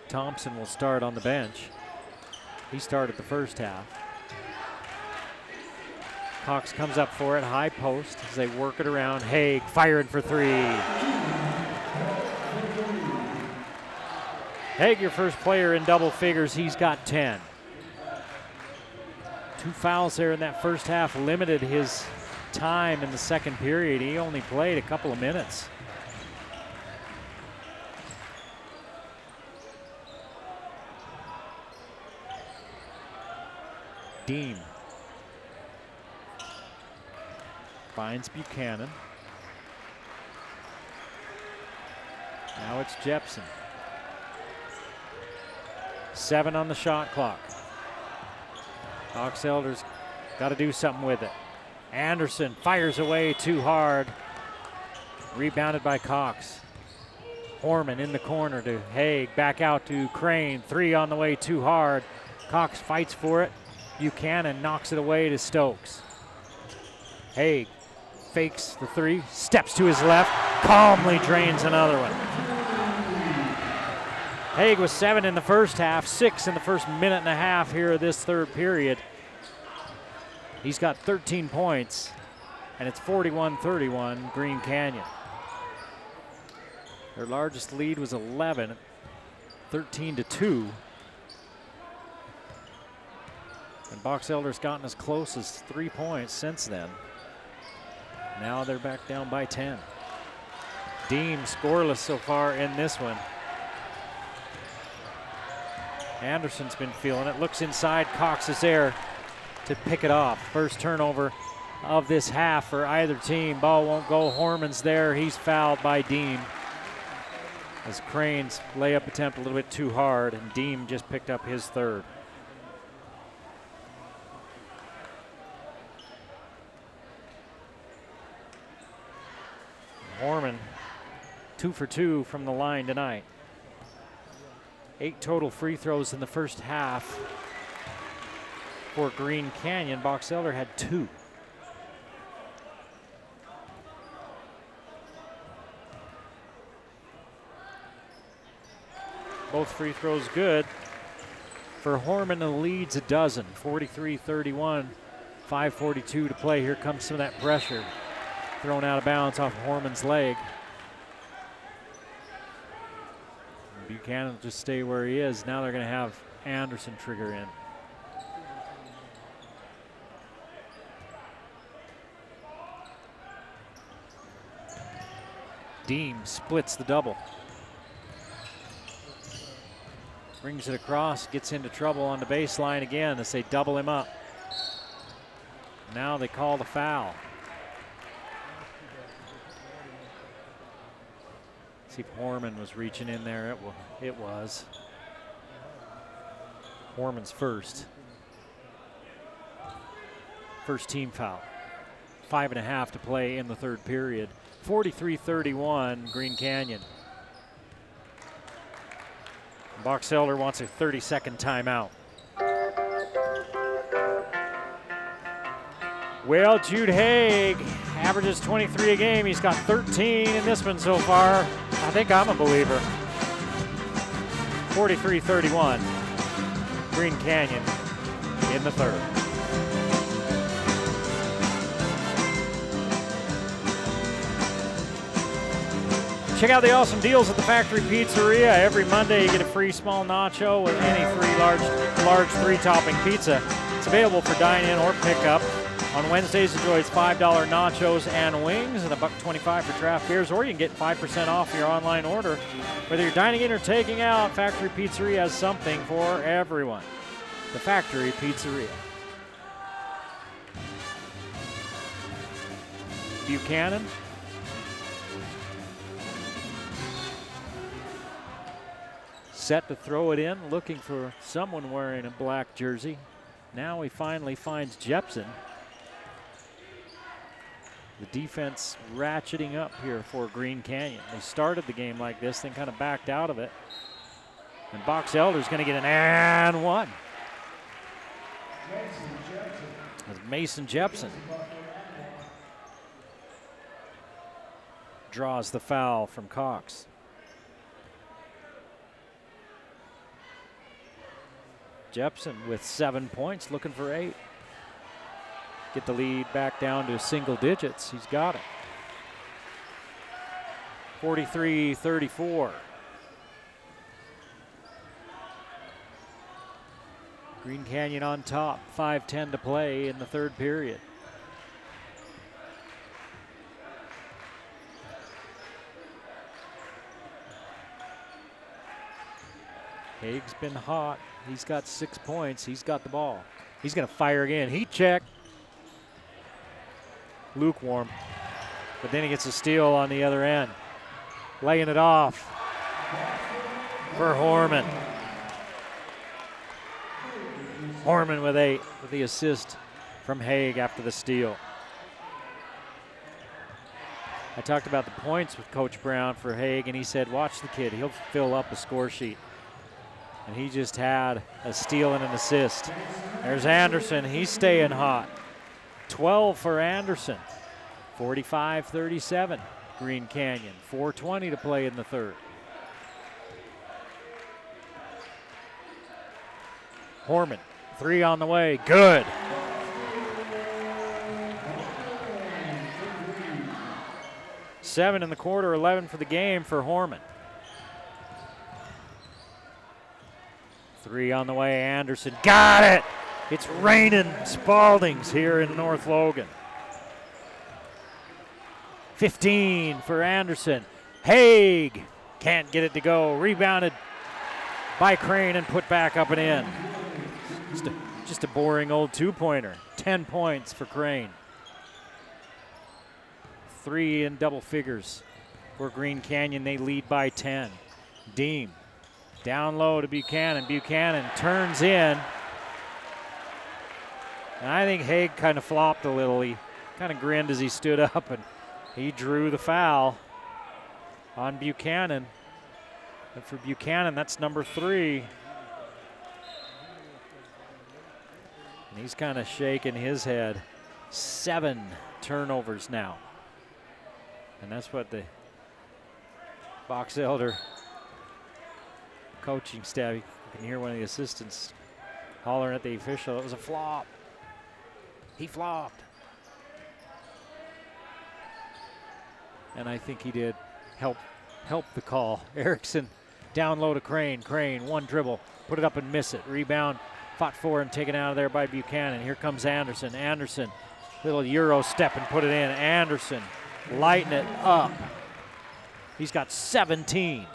Thompson will start on the bench. He started the first half. Cox comes up for it, high post as they work it around. Haig firing for 3. Haig, your first player in double figures, he's got 10. 2 fouls there in that first half limited his time in the second period. He only played a couple of minutes. Dean finds Buchanan. Now it's Jepson. 7 on the shot clock. Cox Elder's got to do something with it. Anderson fires away too hard. Rebounded by Cox. Horman in the corner to Haig. Back out to Crane. 3 on the way too hard. Cox fights for it. Buchanan knocks it away to Stokes. Haig fakes the 3. Steps to his left. Calmly drains another one. Haig was 7 in the first half, 6 in the first minute and a half here of this third period. He's got 13 points, and it's 41-31 Green Canyon. Their largest lead was 11, 13-2. And Box Elder's gotten as close as 3 points since then. Now they're back down by 10. Deem scoreless so far in this one. Anderson's been feeling it. Looks inside. Cox is there to pick it off. First turnover of this half for either team. Ball won't go. Horman's there. He's fouled by Deem. As Crane's layup attempt a little bit too hard, and Deem just picked up his third. Horman 2 for 2 from the line tonight. 8 total free throws in the first half for Green Canyon. Box Elder had 2. Both free throws good for Horman, and leads a dozen. 43-31, 5:42 to play. Here comes some of that pressure. Thrown out of bounds off Horman's leg. Buchanan will just stay where he is. Now they're going to have Anderson trigger in. Deem splits the double. Brings it across, gets into trouble on the baseline again as they double him up. Now they call the foul. See if Horman was reaching in there. It was. Horman's first. First team foul. 5.5 to play in the third period. 43-31 Green Canyon. Box Elder wants a 30-second timeout. Well, Jude Haig averages 23 a game. He's got 13 in this one so far. I think I'm a believer. 43-31, Green Canyon in the third. Check out the awesome deals at the Factory Pizzeria. Every Monday you get a free small nacho with any free large 3-topping pizza. It's available for dine-in or pickup. On Wednesdays, enjoy $5 nachos and wings and $1.25 for draft beers, or you can get 5% off your online order. Whether you're dining in or taking out, Factory Pizzeria has something for everyone. The Factory Pizzeria. Buchanan. Set to throw it in, looking for someone wearing a black jersey. Now he finally finds Jepson. The defense ratcheting up here for Green Canyon. They started the game like this, then kind of backed out of it. And Box Elder's going to get an and one. As Mason Jepson draws the foul from Cox. Jepson with 7 points, looking for 8. Get the lead back down to single digits. He's got it. 43-34. Green Canyon on top, 5:10 to play in the third period. Haig's been hot. He's got 6 points. He's got the ball. He's going to fire again. Heat check. Lukewarm. But then he gets a steal on the other end. Laying it off for Horman. Horman with 8 with the assist from Haig after the steal. I talked about the points with Coach Brown for Haig, and he said, watch the kid. He'll fill up a score sheet. And he just had a steal and an assist. There's Anderson. He's staying hot. 12 for Anderson. 45-37. Green Canyon. 4:20 to play in the third. Horman. 3 on the way. Good. Seven in the quarter, 11 for the game for Horman. 3 on the way, Anderson. Got it! It's raining Spaldings here in North Logan. 15 for Anderson. Haig can't get it to go. Rebounded by Crane and put back up and in. Just a boring old 2-pointer. 10 points for Crane. 3 in double figures for Green Canyon. They lead by 10. Deem. Down low to Buchanan. Buchanan turns in. And I think Haig kind of flopped a little. He kind of grinned as he stood up, and he drew the foul on Buchanan. And for Buchanan, that's number 3. And he's kind of shaking his head. 7 turnovers now. And that's what the Box Elder coaching staff, you can hear one of the assistants hollering at the official. It was a flop. He flopped. And I think he did help the call. Erickson down low to Crane. Crane, 1 dribble, put it up and miss it. Rebound, fought for and taken out of there by Buchanan. Here comes Anderson. Anderson, little Euro step and put it in. Anderson lighting it up. He's got 17.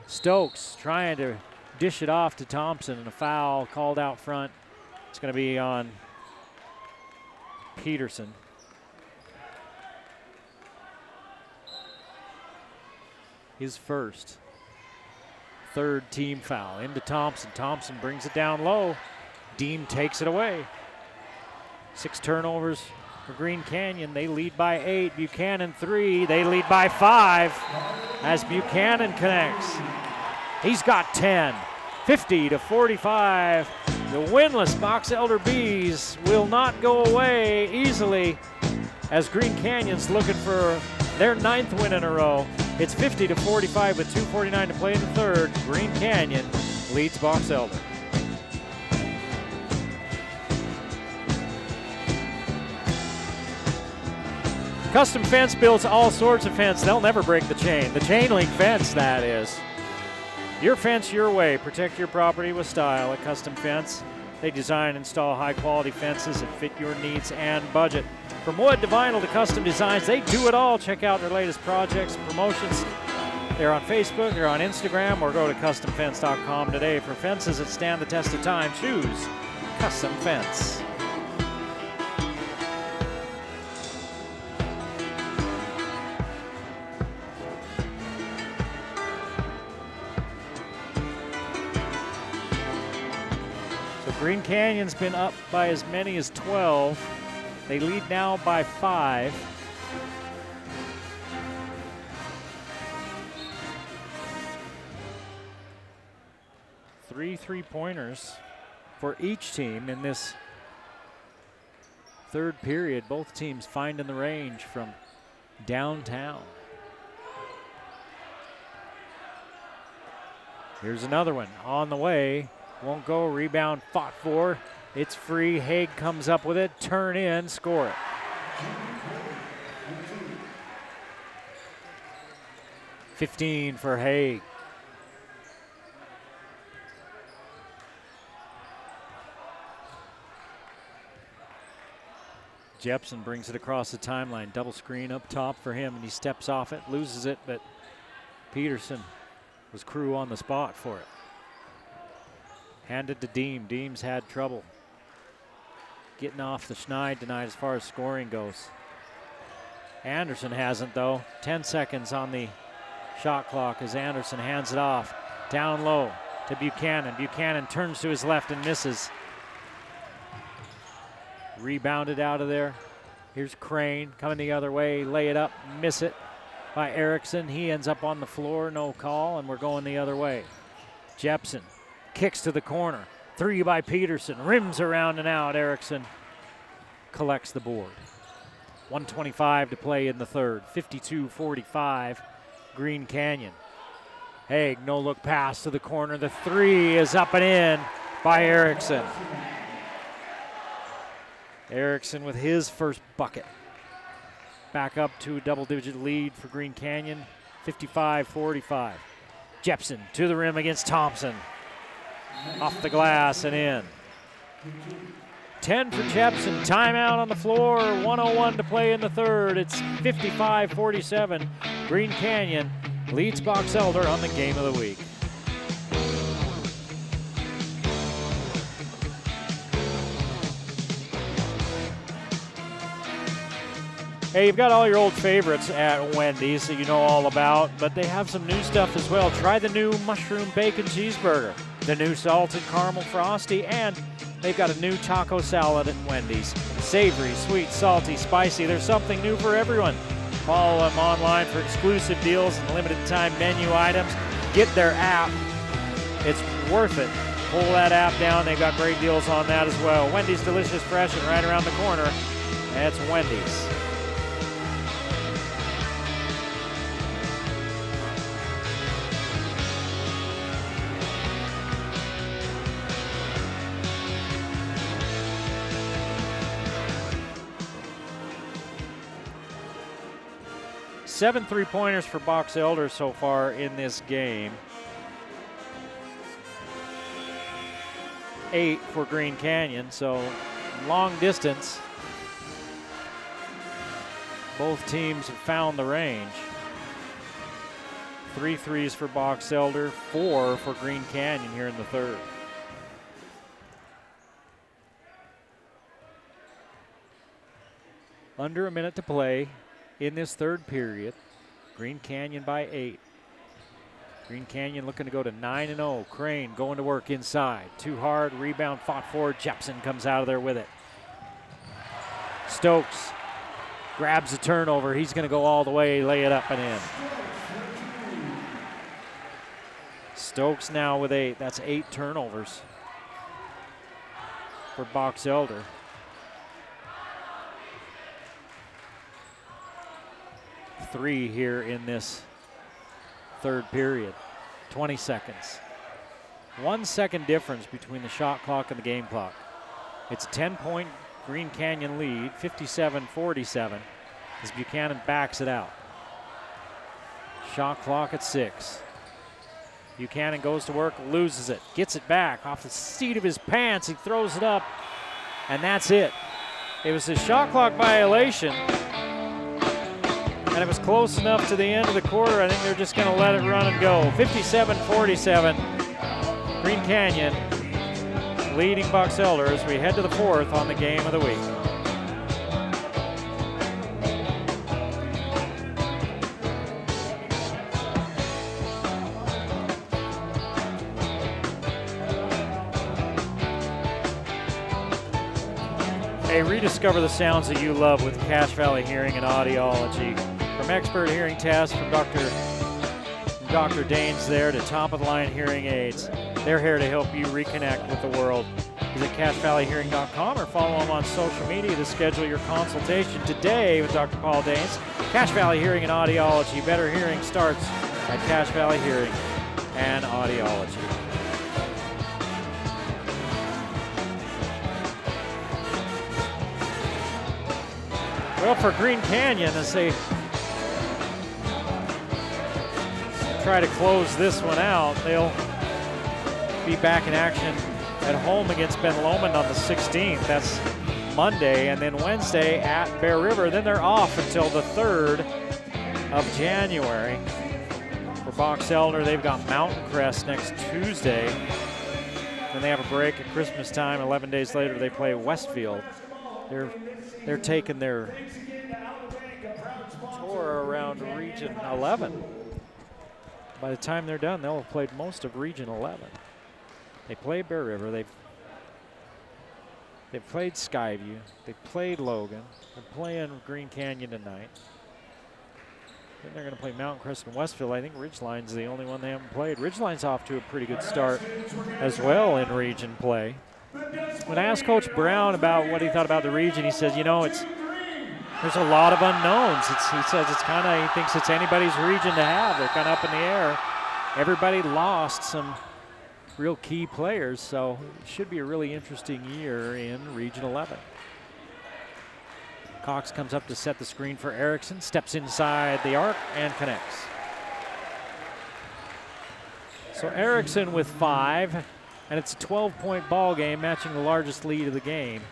Stokes trying to dish it off to Thompson, and a foul called out front. It's going to be on Peterson. His first. 3rd team foul. Into Thompson. Thompson brings it down low. Deem takes it away. 6 turnovers for Green Canyon. They lead by 8. Buchanan 3. They lead by 5 as Buchanan connects. He's got 10. 50-45. The winless Box Elder Bees will not go away easily as Green Canyon's looking for their 9th win in a row. It's 50-45 with 2:49 to play in the third. Green Canyon leads Box Elder. Custom Fence builds all sorts of fence. They'll never break the chain. The chain link fence, that is. Your fence your way. Protect your property with style at Custom Fence. They design and install high-quality fences that fit your needs and budget. From wood to vinyl to custom designs, they do it all. Check out their latest projects and promotions. They're on Facebook, they're on Instagram, or go to CustomFence.com today. For fences that stand the test of time, choose Custom Fence. Green Canyon's been up by as many as 12. They lead now by 5. Three 3-pointers for each team in this third period. Both teams finding the range from downtown. Here's another one on the way. Won't go. Rebound fought for. It's free. Hague comes up with it. Turn in. Score it. $15 for Hague. Jepson brings it across the timeline. Double screen up top for him, and he steps off it, loses it, but Peterson was crew on the spot for it. Handed to Deem. Deem's had trouble getting off the schneid tonight as far as scoring goes. Anderson hasn't, though. 10 seconds on the shot clock as Anderson hands it off. Down low to Buchanan. Buchanan turns to his left and misses. Rebounded out of there. Here's Crane coming the other way. Lay it up, miss it by Erickson. He ends up on the floor, no call, and we're going the other way. Jepson kicks to the corner. Three by Peterson. Rims around and out. Erickson collects the board. 1:25 to play in the third. 52-45, Green Canyon. Hague, no look pass to the corner. The three is up and in by Erickson. Erickson with his first bucket. Back up to a double-digit lead for Green Canyon, 55-45. Jepson to the rim against Thompson. Off the glass and in. 10 for Jepson. Timeout on the floor. 1:01 to play in the third. It's 55-47. Green Canyon leads Box Elder on the game of the week. Hey, you've got all your old favorites at Wendy's that you know all about, but they have some new stuff as well. Try the new mushroom bacon cheeseburger, the new salted caramel frosty, and they've got a new taco salad at Wendy's. Savory, sweet, salty, spicy. There's something new for everyone. Follow them online for exclusive deals and limited time menu items. Get their app. It's worth it. Pull that app down. They've got great deals on that as well. Wendy's, delicious, fresh, and right around the corner. That's Wendy's. Seven three-pointers for Box Elder so far in this game. 8 for Green Canyon, so long distance. Both teams have found the range. 3 threes for Box Elder, 4 for Green Canyon here in the third. Under a minute to play in this third period. Green Canyon by 8. Green Canyon looking to go to 9-0. Crane going to work inside. Too hard, rebound fought for. Jepson comes out of there with it. Stokes grabs the turnover. He's going to go all the way, lay it up and in. Stokes now with 8. That's 8 turnovers for Box Elder. Three here in this third period. 20 seconds. 1 second difference between the shot clock and the game clock. It's a 10-point Green Canyon lead, 57-47, as Buchanan backs it out. Shot clock at 6. Buchanan goes to work, loses it, gets it back off the seat of his pants. He throws it up, and that's it. It was a shot clock violation. And it was close enough to the end of the quarter. I think they're just going to let it run and go. 57-47. Green Canyon leading Box Elder as we head to the fourth on the game of the week. Hey, rediscover the sounds that you love with Cache Valley Hearing and Audiology. From expert hearing tests from Dr. Danes there to top-of-the-line hearing aids. They're here to help you reconnect with the world. Visit CashValleyHearing.com or follow him on social media to schedule your consultation today with Dr. Paul Daines. Cache Valley Hearing and Audiology. Better hearing starts at Cache Valley Hearing and Audiology. Well, for Green Canyon, as they try to close this one out, they'll be back in action at home against Ben Lomond on the 16th. That's Monday, and then Wednesday at Bear River. Then they're off until the 3rd of January. For Box Elder, they've got Mountain Crest next Tuesday. Then they have a break at Christmas time. 11 days later, they play Westfield. They're taking their tour around Region 11. By the time they're done, they'll have played most of Region 11. They played Bear River. They've played Skyview. They played Logan. They're playing Green Canyon tonight. Then they're going to play Mountain Crest and Westfield. I think Ridgeline's the only one they haven't played. Ridgeline's off to a pretty good start as well in region play. When I asked Coach Brown about what he thought about the region, he says, you know, there's a lot of unknowns. He says he thinks it's anybody's region to have. They're kind of up in the air. Everybody lost some real key players, so it should be a really interesting year in Region 11. Cox comes up to set the screen for Erickson, steps inside the arc and connects. So Erickson with 5, and it's a 12-point ball game, matching the largest lead of the game.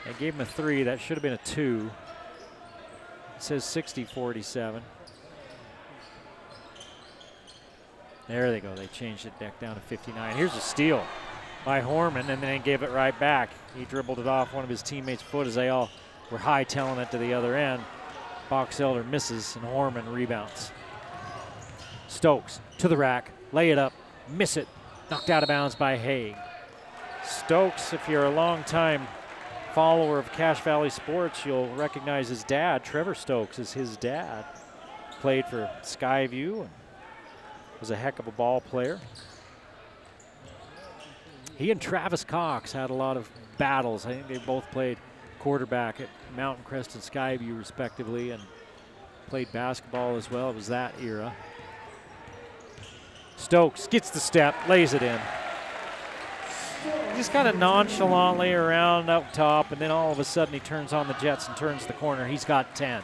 They gave him a 3. That should have been a 2. It says 60-47. There they go. They changed it back down to 59. Here's a steal by Horman, and then they gave it right back. He dribbled it off one of his teammates' foot as they all were hightailing it to the other end. Box Elder misses, and Horman rebounds. Stokes to the rack, lay it up, miss it, knocked out of bounds by Haig. Stokes, if you're a long-time follower of Cache Valley sports, you'll recognize his dad. Trevor Stokes is his dad. Played for Skyview and was a heck of a ball player. He and Travis Cox had a lot of battles. I think they both played quarterback at Mountain Crest and Skyview respectively, and played basketball as well. It was that era. Stokes gets the step, lays it in. Just kind of nonchalantly around up top, and then all of a sudden he turns on the jets and turns the corner. He's got 10.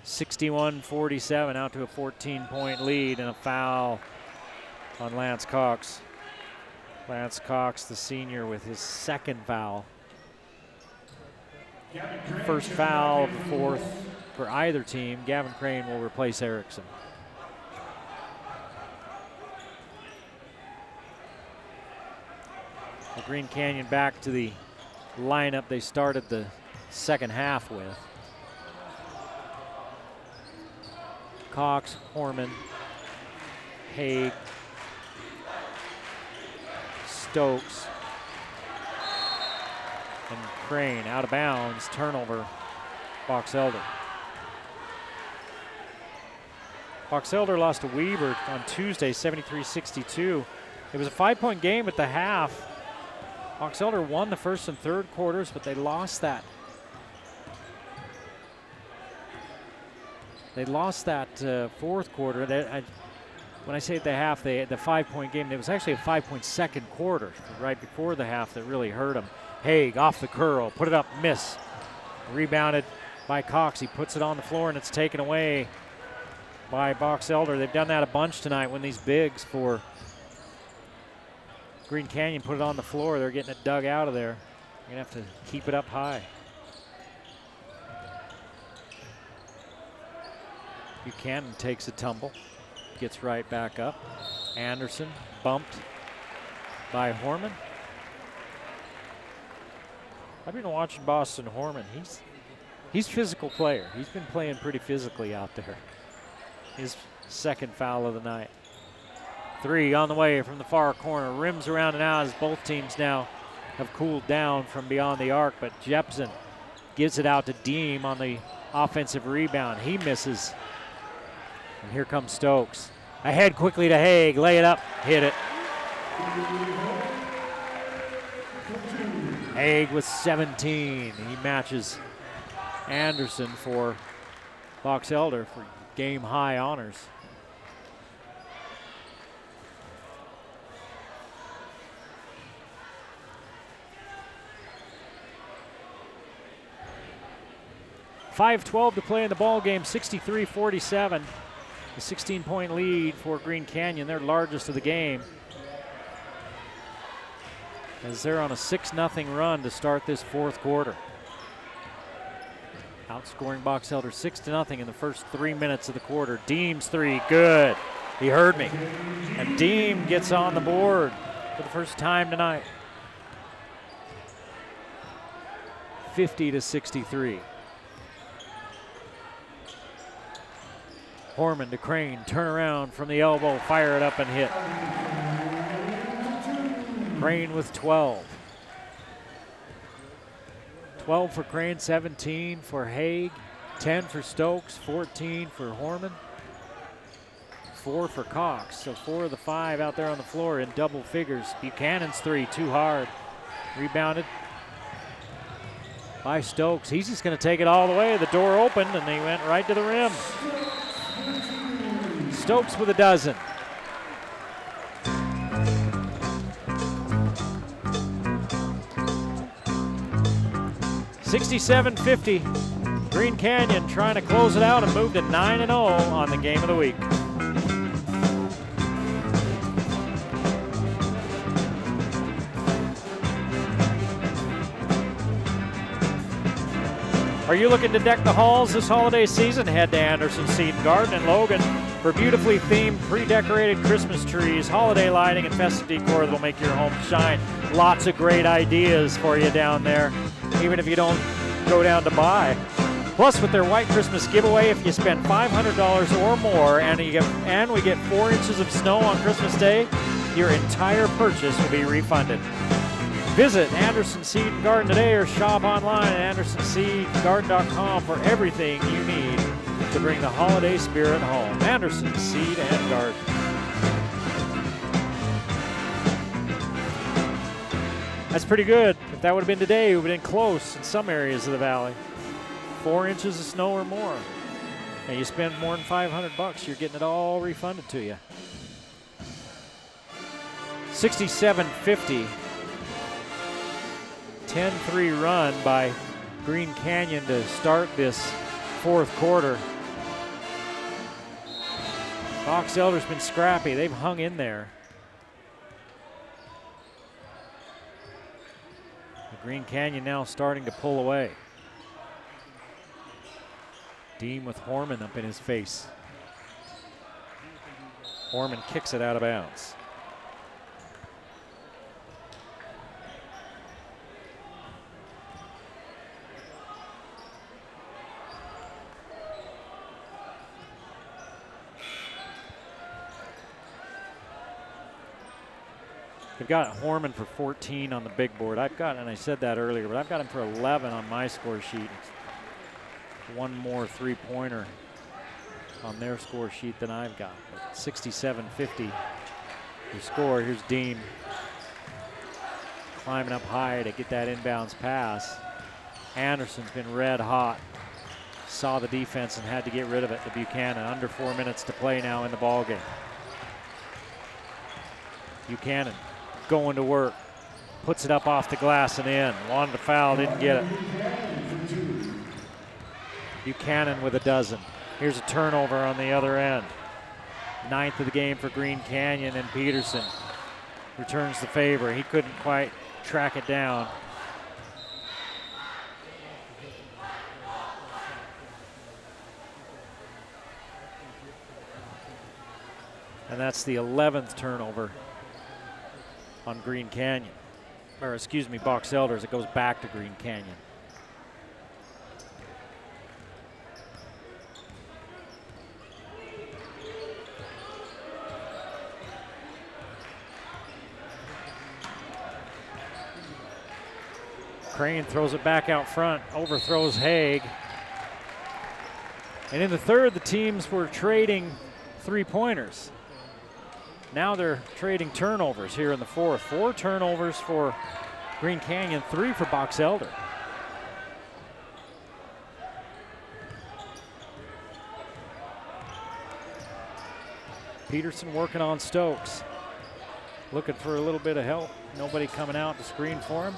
(61-47) out to a 14-point lead, and a foul on Lance Cox. Lance Cox, the senior, with his second foul. First foul of the 4th for either team. Gavin Crane will replace Erickson. The Green Canyon back to the lineup they started the second half with. Cox, Horman, Haig, Stokes, and Crane. Out of bounds, turnover, Box Elder. Box Elder lost to Weber on Tuesday, 73-62. It was a 5-point game at the half. Box Elder won the first and third quarters, but they lost that. They lost that fourth quarter. When I say at the half, the 5-point game, it was actually a 5-point second quarter right before the half that really hurt them. Haig off the curl, put it up, miss. Rebounded by Cox. He puts it on the floor, and it's taken away by Box Elder. They've done that a bunch tonight when these bigs for Green Canyon put it on the floor. They're getting it dug out of there. You're going to have to keep it up high. Buchanan takes a tumble, gets right back up. Anderson bumped by Horman. I've been watching Boston Horman. He's a physical player. He's been playing pretty physically out there. His second foul of the night. 3 on the way from the far corner. Rims around and out as both teams now have cooled down from beyond the arc, but Jepson gives it out to Deem on the offensive rebound. He misses. And here comes Stokes. Ahead quickly to Haig. Lay it up. Hit it. Haig with 17. He matches Anderson for Box Elder for game high honors. .5:12 to play in the ball game, 63-47. A 16-point lead for Green Canyon, their largest of the game, as they're on a 6-0 run to start this fourth quarter. Outscoring Box Elder 6-0 in the first 3 minutes of the quarter. Deem's three, good. He heard me. And Deem gets on the board for the first time tonight. 50-63. Horman to Crane, turn around from the elbow, fire it up and hit. Crane with 12. 12 for Crane, 17 for Haig, 10 for Stokes, 14 for Horman, 4 for Cox. So 4 of the 5 out there on the floor in double figures. Buchanan's three, too hard. Rebounded by Stokes. He's just going to take it all the way. The door opened and he went right to the rim. Stokes with a dozen. .67-50. Green Canyon trying to close it out and move to 9-0 on the game of the week. Are you looking to deck the halls this holiday season? Head to Anderson Seed and Garden in Logan for beautifully themed, pre-decorated Christmas trees, holiday lighting, and festive decor that'll make your home shine. Lots of great ideas for you down there, even if you don't go down to buy. Plus, with their White Christmas giveaway, if you spend $500 or more and we get 4 inches of snow on Christmas Day, your entire purchase will be refunded. Visit Anderson Seed and Garden today or shop online at AndersonSeedGarden.com for everything you need to bring the holiday spirit home. Anderson Seed and Garden. That's pretty good. If that would have been today, it would have been close in some areas of the valley. 4 inches of snow or more. And you spend more than $500, you're getting it all refunded to you. 67-50. 10-3 run by Green Canyon to start this fourth quarter. Box Elder's been scrappy. They've hung in there. The Green Canyon now starting to pull away. Deem with Horman up in his face. Horman kicks it out of bounds. They've got Horman for 14 on the big board. And I said that earlier, but I've got him for 11 on my score sheet. One more three-pointer on their score sheet than I've got. 67-50 your score. Here's Dean climbing up high to get that inbounds pass. Anderson's been red hot. Saw the defense and had to get rid of it to Buchanan. Under 4 minutes to play now in the ballgame. Buchanan going to work, puts it up off the glass and in. Wanted to foul, didn't get it. Buchanan with a dozen. Here's a turnover on the other end. 9th of the game for Green Canyon, and Peterson returns the favor. He couldn't quite track it down. And that's the 11th turnover on Green Canyon, or excuse me, Box Elders. It goes back to Green Canyon. Crane throws it back out front, overthrows Haig. And in the third, the teams were trading 3-pointers. Now they're trading turnovers here in the fourth. 4 turnovers for Green Canyon, 3 for Box Elder. Peterson working on Stokes. Looking for a little bit of help. Nobody coming out to screen for him.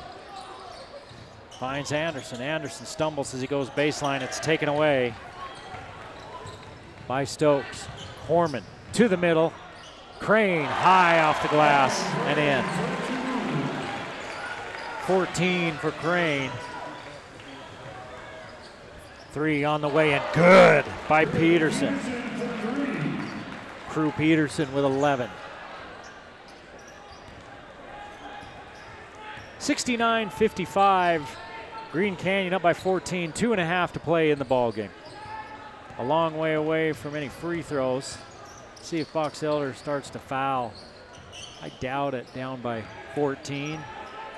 Finds Anderson. Anderson stumbles as he goes baseline. It's taken away by Stokes. Horman to the middle. Crane high off the glass and in. 14 for Crane. 3 on the way and good by Peterson. Crew Peterson with 11. 69-55. Green Canyon up by 14. 2.5 to play in the ball game. A long way away from any free throws. See if Box Elder starts to foul. I doubt it. Down by 14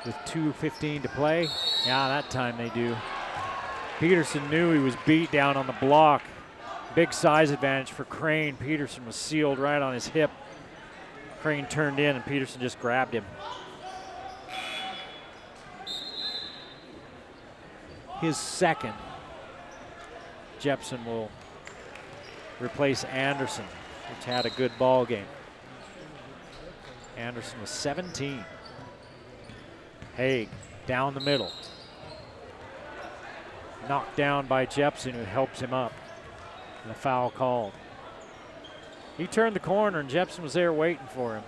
with 2:15 to play. Yeah, that time they do. Peterson knew he was beat down on the block. Big size advantage for Crane. Peterson was sealed right on his hip. Crane turned in and Peterson just grabbed him. His second. Jepson will replace Anderson, which had a good ball game. Anderson was 17. Haig down the middle. Knocked down by Jepson, who helps him up. And a foul called. He turned the corner and Jepson was there waiting for him.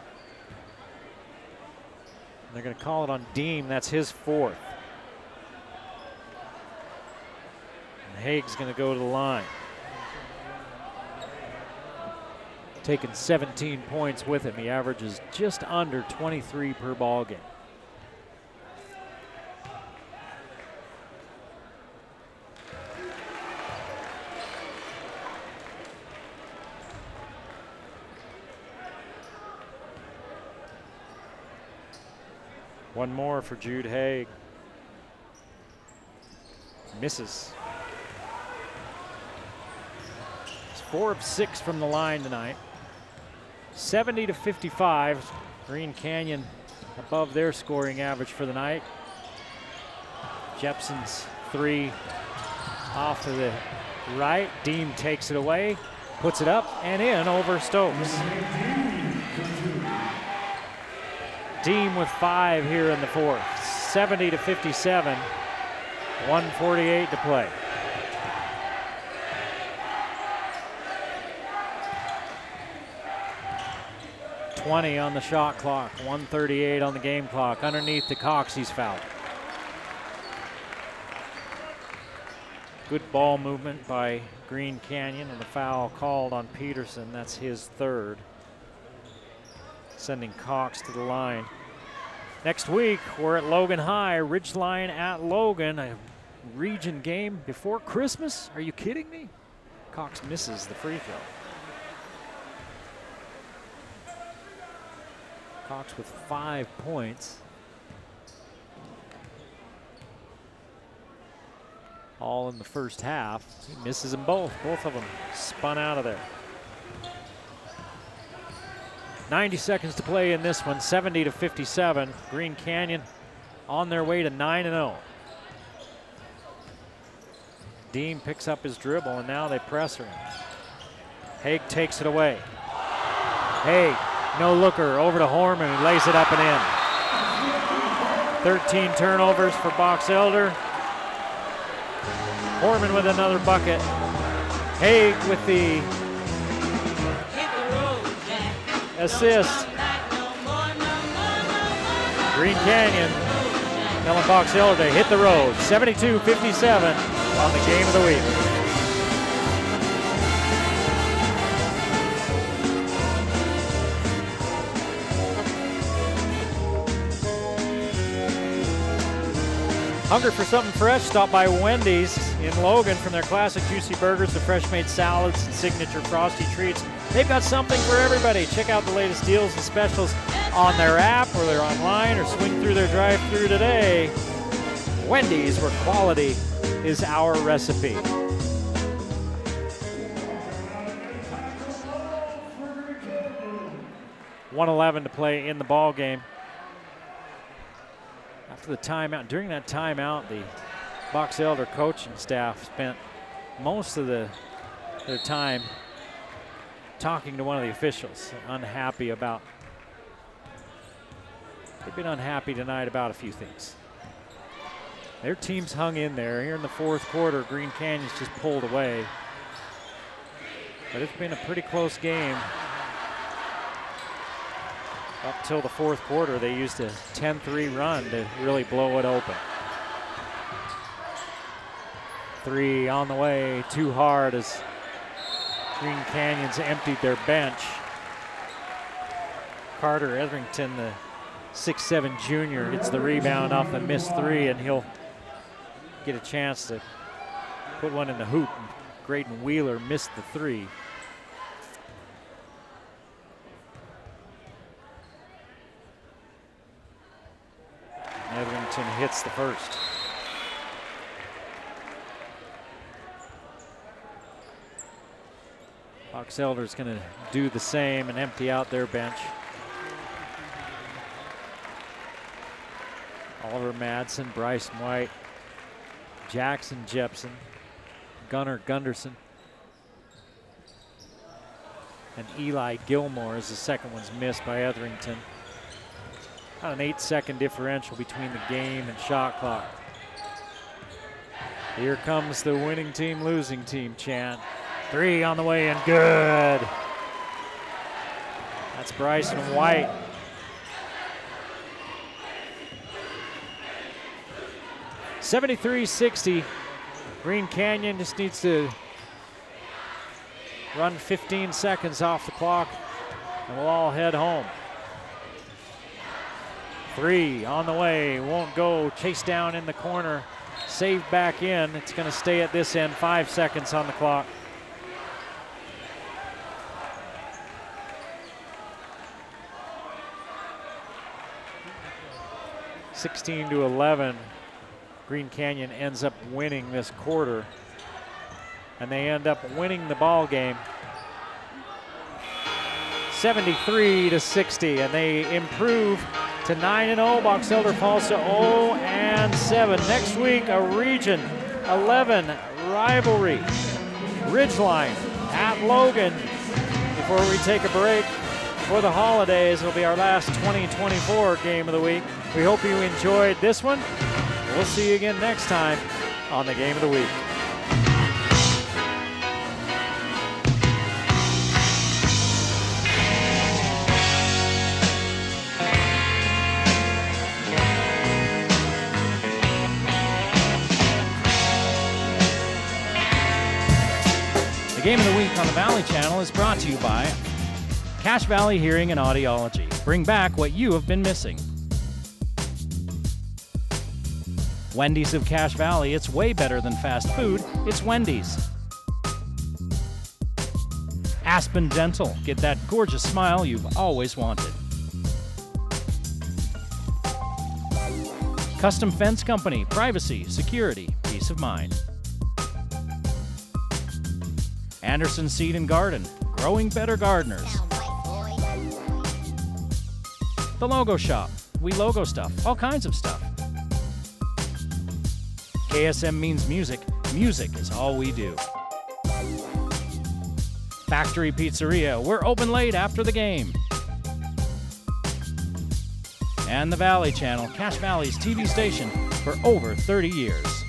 And they're going to call it on Deem. That's his 4th. And Haig's going to go to the line. Taking 17 points with him. He averages just under 23 per ball game. One more for Jude Haig. Misses. He's 4 of 6 from the line tonight. 70-55. Green Canyon above their scoring average for the night. Jepson's 3 off to the right. Deem takes it away, puts it up and in over Stokes. Deem with 5 here in the fourth. 70-57. 1:48 to play. .20 on the shot clock. 1:38 on the game clock. Underneath the Cox, he's fouled. Good ball movement by Green Canyon, and the foul called on Peterson. That's his 3rd. Sending Cox to the line. Next week, we're at Logan High. Ridgeline at Logan. A region game before Christmas? Are you kidding me? Cox misses the free throw. Cox with 5 points. All in the first half. He misses them both. Both of them spun out of there. 90 seconds to play in this one. 70-57. Green Canyon on their way to 9-0. Deem picks up his dribble, and now they press her. Haig takes it away. Haig, no looker, over to Horman, who lays it up and in. 13 turnovers for Box Elder. Horman with another bucket. Haig with the assist. Green Canyon telling Box Elder to hit the road. 72-57 on the game of the week. Hungry for something fresh? Stop by Wendy's in Logan. From their classic juicy burgers to fresh made salads and signature frosty treats, they've got something for everybody. Check out the latest deals and specials on their app, or they're online, or swing through their drive-thru today. Wendy's, where quality is our recipe. 1:11 to play in the ball game. After the timeout, during that timeout, the Box Elder coaching staff spent most of their time talking to one of the officials, unhappy about. They've been unhappy tonight about a few things. Their team's hung in there. Here in the fourth quarter, Green Canyon's just pulled away. But it's been a pretty close game. Up till the fourth quarter, they used a 10-3 run to really blow it open. 3 on the way, too hard as Green Canyon's emptied their bench. Carter Etherington, the 6'7" junior, gets the rebound off the missed 3, and he'll get a chance to put one in the hoop. Graydon Wheeler missed the 3. Etherington hits the first. Box Elder's going to do the same and empty out their bench. Oliver Madsen, Bryson White, Jackson Jepson, Gunnar Gunderson, and Eli Gilmore as the second one's missed by Etherington. About an 8-second differential between the game and shot clock. Here comes the winning team, losing team chant. 3 on the way and good. That's Bryson White. (73-60). Green Canyon just needs to run 15 seconds off the clock and we'll all head home. 3 on the way, won't go. Chased down in the corner, saved back in. It's going to stay at this end. 5 seconds on the clock. (16-11). Green Canyon ends up winning this quarter, and they end up winning the ball game 73-60, and they improve to 9-0. Box Elder falls to 0-7. Next week, a Region 11 rivalry. Ridgeline at Logan. Before we take a break for the holidays, it'll be our last 2024 game of the week. We hope you enjoyed this one. We'll see you again next time on the Game of the Week. The Game of the Week on the Valley Channel is brought to you by Cache Valley Hearing and Audiology. Bring back what you have been missing. Wendy's of Cache Valley, it's way better than fast food, it's Wendy's. Aspen Dental, get that gorgeous smile you've always wanted. Custom Fence Company, privacy, security, peace of mind. Anderson Seed and Garden, growing better gardeners. The Logo Shop, we logo stuff, all kinds of stuff. KSM means music. Music is all we do. Factory Pizzeria, we're open late after the game. And the Valley Channel, Cache Valley's TV station for over 30 years.